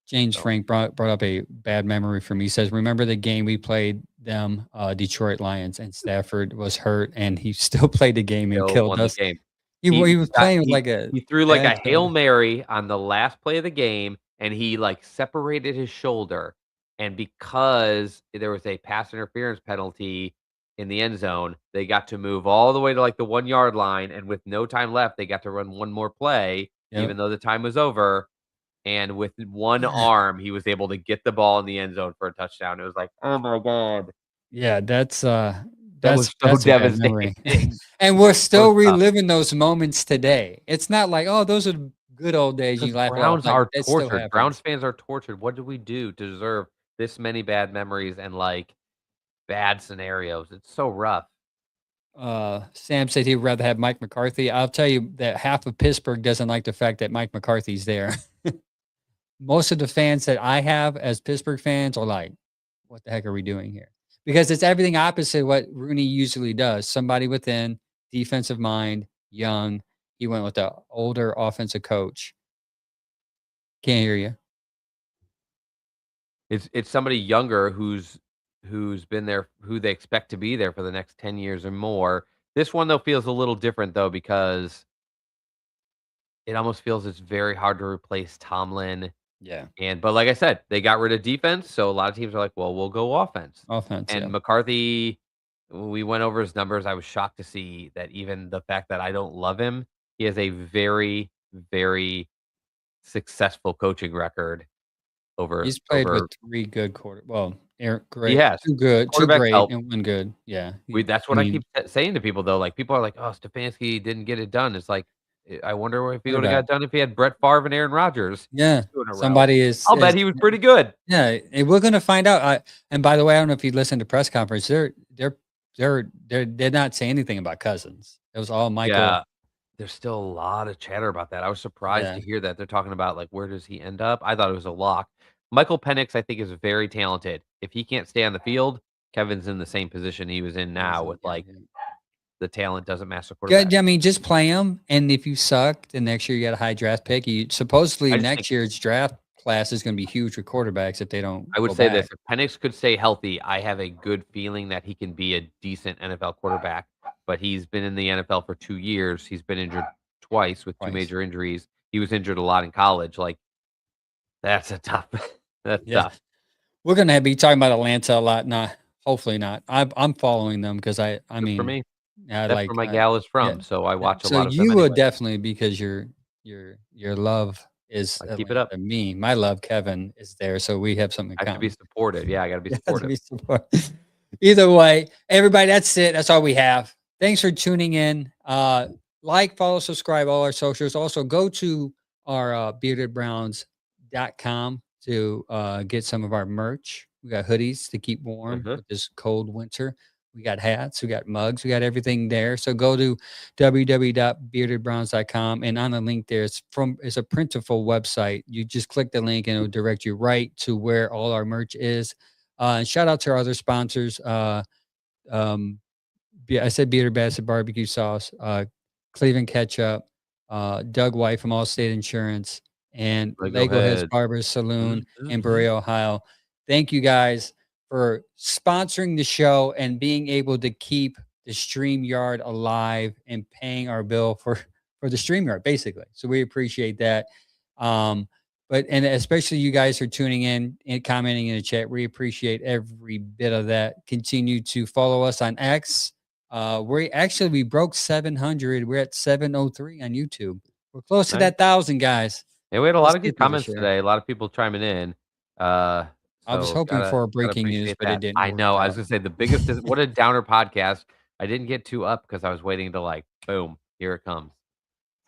Speaker 2: James
Speaker 3: So,
Speaker 2: Frank brought up a bad memory for me. He says, "Remember the game we played them, Detroit Lions, and Stafford was hurt, and he still played the game and
Speaker 3: still
Speaker 2: killed
Speaker 3: won the
Speaker 2: us."
Speaker 3: game.
Speaker 2: He was playing with like a
Speaker 3: He threw like
Speaker 2: bad
Speaker 3: a Hail
Speaker 2: shoulder.
Speaker 3: Mary on the last play of the game, and he, like, separated his shoulder, and because there was a pass interference penalty in the end zone, they got to move all the way to, like, the 1-yard line, and with no time left, they got to run one more play, even
Speaker 2: Yep.
Speaker 3: though the time was over, and with one arm, he was able to get the ball in the end zone for a touchdown. It was like, "Oh my god."
Speaker 2: Yeah,
Speaker 3: That was so
Speaker 2: that's a bad memory.
Speaker 3: devastating.
Speaker 2: And we're
Speaker 3: So
Speaker 2: still
Speaker 3: tough.
Speaker 2: reliving those moments today. It's not like, "Oh, those are the good old days," you
Speaker 3: Because
Speaker 2: laugh it off,
Speaker 3: Browns
Speaker 2: like,
Speaker 3: are
Speaker 2: it still
Speaker 3: tortured. Browns
Speaker 2: happens.
Speaker 3: fans are tortured. What did we do to deserve this many bad memories and, like, bad scenarios? It's so rough.
Speaker 2: Sam said he'd rather have Mike McCarthy. I'll tell you that half of Pittsburgh doesn't like the fact that Mike McCarthy's there. Most of the fans that I have as Pittsburgh fans are like, "What the heck are we doing here?" Because it's everything opposite what Rooney usually does. Somebody within, defensive mind, young. He went with the older offensive coach. Can't hear you.
Speaker 3: It's somebody younger who's been there, who they expect to be there for the next 10 years or more. This one, though, feels a little different, though, because it almost feels it's very hard to replace Tomlin.
Speaker 2: Yeah.
Speaker 3: But like I said, they got rid of defense, so a lot of teams are like, "Well, we'll go offense."
Speaker 2: Offense,
Speaker 3: And
Speaker 2: yeah.
Speaker 3: McCarthy, we went over his numbers. I was shocked to see that even the fact that I don't love him, he has a very, very successful coaching record over.
Speaker 2: He's played with
Speaker 3: over
Speaker 2: 3 good
Speaker 3: he
Speaker 2: great,
Speaker 3: has
Speaker 2: 2 good, 2
Speaker 3: quarterbacks
Speaker 2: great,
Speaker 3: help.
Speaker 2: and 1 good. Yeah.
Speaker 3: That's
Speaker 2: I
Speaker 3: what I
Speaker 2: mean,
Speaker 3: keep saying to people though. Like people are like, "Oh, Stefanski didn't get it done." It's like, I wonder if he would have got
Speaker 2: quarterback.
Speaker 3: it done if he had Brett Favre and Aaron Rodgers
Speaker 2: Yeah.
Speaker 3: 2 in a row.
Speaker 2: Somebody is
Speaker 3: I'll bet he was pretty good.
Speaker 2: yeah, and we're gonna find out. And by the way, I don't know if you listened to press conference. They did not say anything about Cousins. It was all Michael.
Speaker 3: Yeah. There's still a lot of chatter about that. I was surprised
Speaker 2: Yeah.
Speaker 3: to hear that they're talking about, like, where does he end up? I thought it was a lock. Michael Penix, I think, is very talented. If he can't stay on the field, Kevin's in the same position he was in now with,
Speaker 2: Yeah,
Speaker 3: like,
Speaker 2: yeah.
Speaker 3: the talent doesn't match the quarterback.
Speaker 2: Good. I mean, just play him, and if you suck, the next year you got a high draft pick. You supposedly
Speaker 3: I just
Speaker 2: next
Speaker 3: think
Speaker 2: year's draft class is going to be huge with quarterbacks if they don't.
Speaker 3: I would
Speaker 2: go
Speaker 3: say
Speaker 2: back.
Speaker 3: this, if Penix could stay healthy, I have a good feeling that he can be a decent NFL quarterback, but he's been in the NFL for 2 years. He's been injured twice with 2
Speaker 2: Twice.
Speaker 3: major injuries. He was injured a lot in college. Like, that's a tough that's
Speaker 2: Yeah.
Speaker 3: tough.
Speaker 2: We're gonna be talking about Atlanta a lot. Not hopefully not. I'm following them because I
Speaker 3: Good
Speaker 2: mean
Speaker 3: for me.
Speaker 2: I
Speaker 3: That's
Speaker 2: like
Speaker 3: where my gal is from, so I watch a
Speaker 2: so
Speaker 3: lot of them
Speaker 2: you would
Speaker 3: anyway.
Speaker 2: definitely because your love is
Speaker 3: I keep it up.
Speaker 2: Atlanta. Me, my love, Kevin, is there, so we have something in
Speaker 3: I have to be
Speaker 2: common.
Speaker 3: supportive. Yeah, I gotta be
Speaker 2: Yeah, to
Speaker 3: supportive.
Speaker 2: be supportive. Either way, everybody, that's it. That's all we have. Thanks for tuning in. Like, follow, subscribe, all our socials. Also, go to our beardedbrowns.com to get some of our merch. We got hoodies to keep warm
Speaker 3: Mhm.
Speaker 2: with this cold winter. We got hats, we got mugs, we got everything there. So go to www.beardedbrowns.com, and on the link there, it's a printable website. You just click the link and it'll direct you right to where all our merch is. And shout out to our other sponsors. I said Bearded Bassett Barbecue Sauce, Cleveland Ketchup, Doug White from Allstate Insurance, and Lego Heads
Speaker 3: Head.
Speaker 2: Barber's Saloon in
Speaker 3: Mhm.
Speaker 2: Berea, Ohio. Thank you guys for sponsoring the show and being able to keep the StreamYard alive and paying our bill for the StreamYard, basically. So we appreciate that. And especially you guys are tuning in and commenting in the chat. We appreciate every bit of that. Continue to follow us on X. We broke 700. We're at 703 on YouTube. We're close to
Speaker 3: Nice.
Speaker 2: that 1,000, guys.
Speaker 3: Yeah, we had a
Speaker 2: Let's
Speaker 3: lot of
Speaker 2: get
Speaker 3: good
Speaker 2: to the
Speaker 3: comments
Speaker 2: share.
Speaker 3: today. A lot of people chiming in.
Speaker 2: I was hoping for a breaking news,
Speaker 3: appreciate
Speaker 2: but it
Speaker 3: that.
Speaker 2: didn't
Speaker 3: I
Speaker 2: work
Speaker 3: know. I
Speaker 2: out.
Speaker 3: was gonna say the biggest is what a downer podcast. I didn't get too up because I was waiting to like boom, here it comes.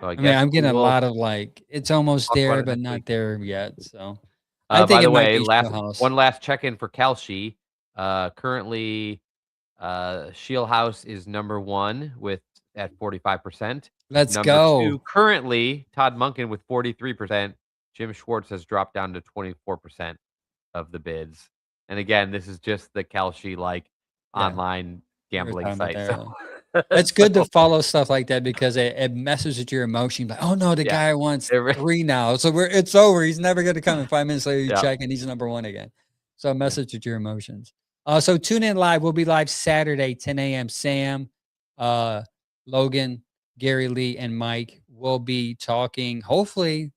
Speaker 3: So I
Speaker 2: I mean,
Speaker 3: guess
Speaker 2: I'm
Speaker 3: we
Speaker 2: getting a
Speaker 3: will
Speaker 2: lot of like, it's almost
Speaker 3: talk about
Speaker 2: there,
Speaker 3: it
Speaker 2: but
Speaker 3: next
Speaker 2: not
Speaker 3: week.
Speaker 2: there yet. So I
Speaker 3: By
Speaker 2: think
Speaker 3: the
Speaker 2: it might
Speaker 3: way,
Speaker 2: be
Speaker 3: one last check-in for Kalshi. Currently, Shield House is number 1 at 45%.
Speaker 2: Let's
Speaker 3: Number
Speaker 2: go.
Speaker 3: 2, currently, Todd Monken with 43%. Jim Schwartz has dropped down to 24% of the bids. And again, this is just the Kalshi online gambling
Speaker 2: talking about
Speaker 3: site.
Speaker 2: that
Speaker 3: So
Speaker 2: It's good to follow stuff like that because it messes with your emotion. Like, oh no, the
Speaker 3: Yeah.
Speaker 2: guy wants
Speaker 3: It re
Speaker 2: 3 now. So it's over. He's never going to come. And 5 minutes later, you
Speaker 3: Yeah.
Speaker 2: check and he's number 1 again. So it messes with your emotions. So tune in live. We'll be live Saturday, 10 a.m. Sam, Logan, Gary Lee, and Mike will be talking, hopefully,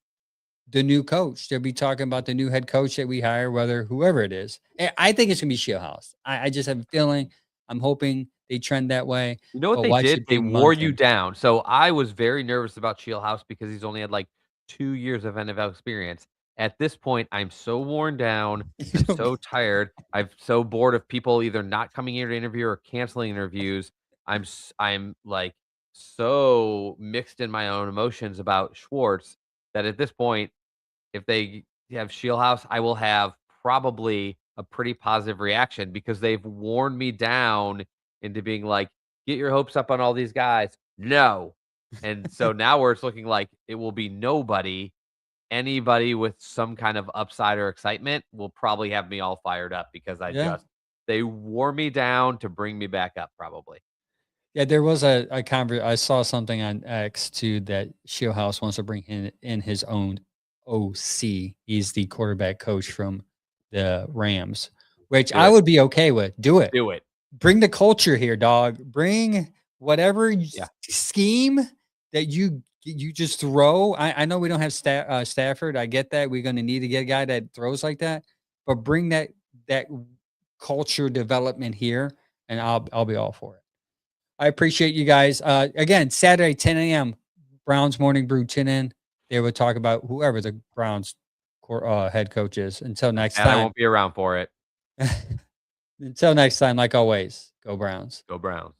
Speaker 2: the new coach. They'll be talking about the new head coach that we hire, whoever it is. I think it's going to be Shield House. I just have a feeling. I'm hoping they trend that way.
Speaker 3: You know what
Speaker 2: But
Speaker 3: they
Speaker 2: why
Speaker 3: did?
Speaker 2: should
Speaker 3: They
Speaker 2: be
Speaker 3: wore you
Speaker 2: Monken?
Speaker 3: down. So I was very nervous about Shield House because he's only had like 2 years of NFL experience. At this point, I'm so worn down. I'm so tired. I'm so bored of people either not coming here to interview or canceling interviews. I'm like so mixed in my own emotions about Schwartz that at this point, if they have Shield House, I will have probably a pretty positive reaction because they've worn me down into being like, get your hopes up on all these guys. No. And so now where it's looking like it will be nobody, anybody with some kind of upside or excitement will probably have me all fired up because they wore me down to bring me back up probably.
Speaker 2: Yeah, there was a I saw something on X too that Shield House wants to bring in his own OC. He's the quarterback coach from the Rams, which
Speaker 3: Do
Speaker 2: I
Speaker 3: it.
Speaker 2: would be okay with. Do it.
Speaker 3: Do it.
Speaker 2: Bring the culture here, dog. Bring whatever scheme that you just throw. I know we don't have Stafford. I get that. We're going to need to get a guy that throws like that, but bring that culture development here, and I'll be all for it. I appreciate you guys. Again, Saturday, 10 a.m. Browns Morning Brew. Tune in. they would talk about whoever the Browns head coach is. Until next
Speaker 3: And I
Speaker 2: time.
Speaker 3: won't be around for it.
Speaker 2: Until next time, like always, go Browns.
Speaker 3: Go Browns.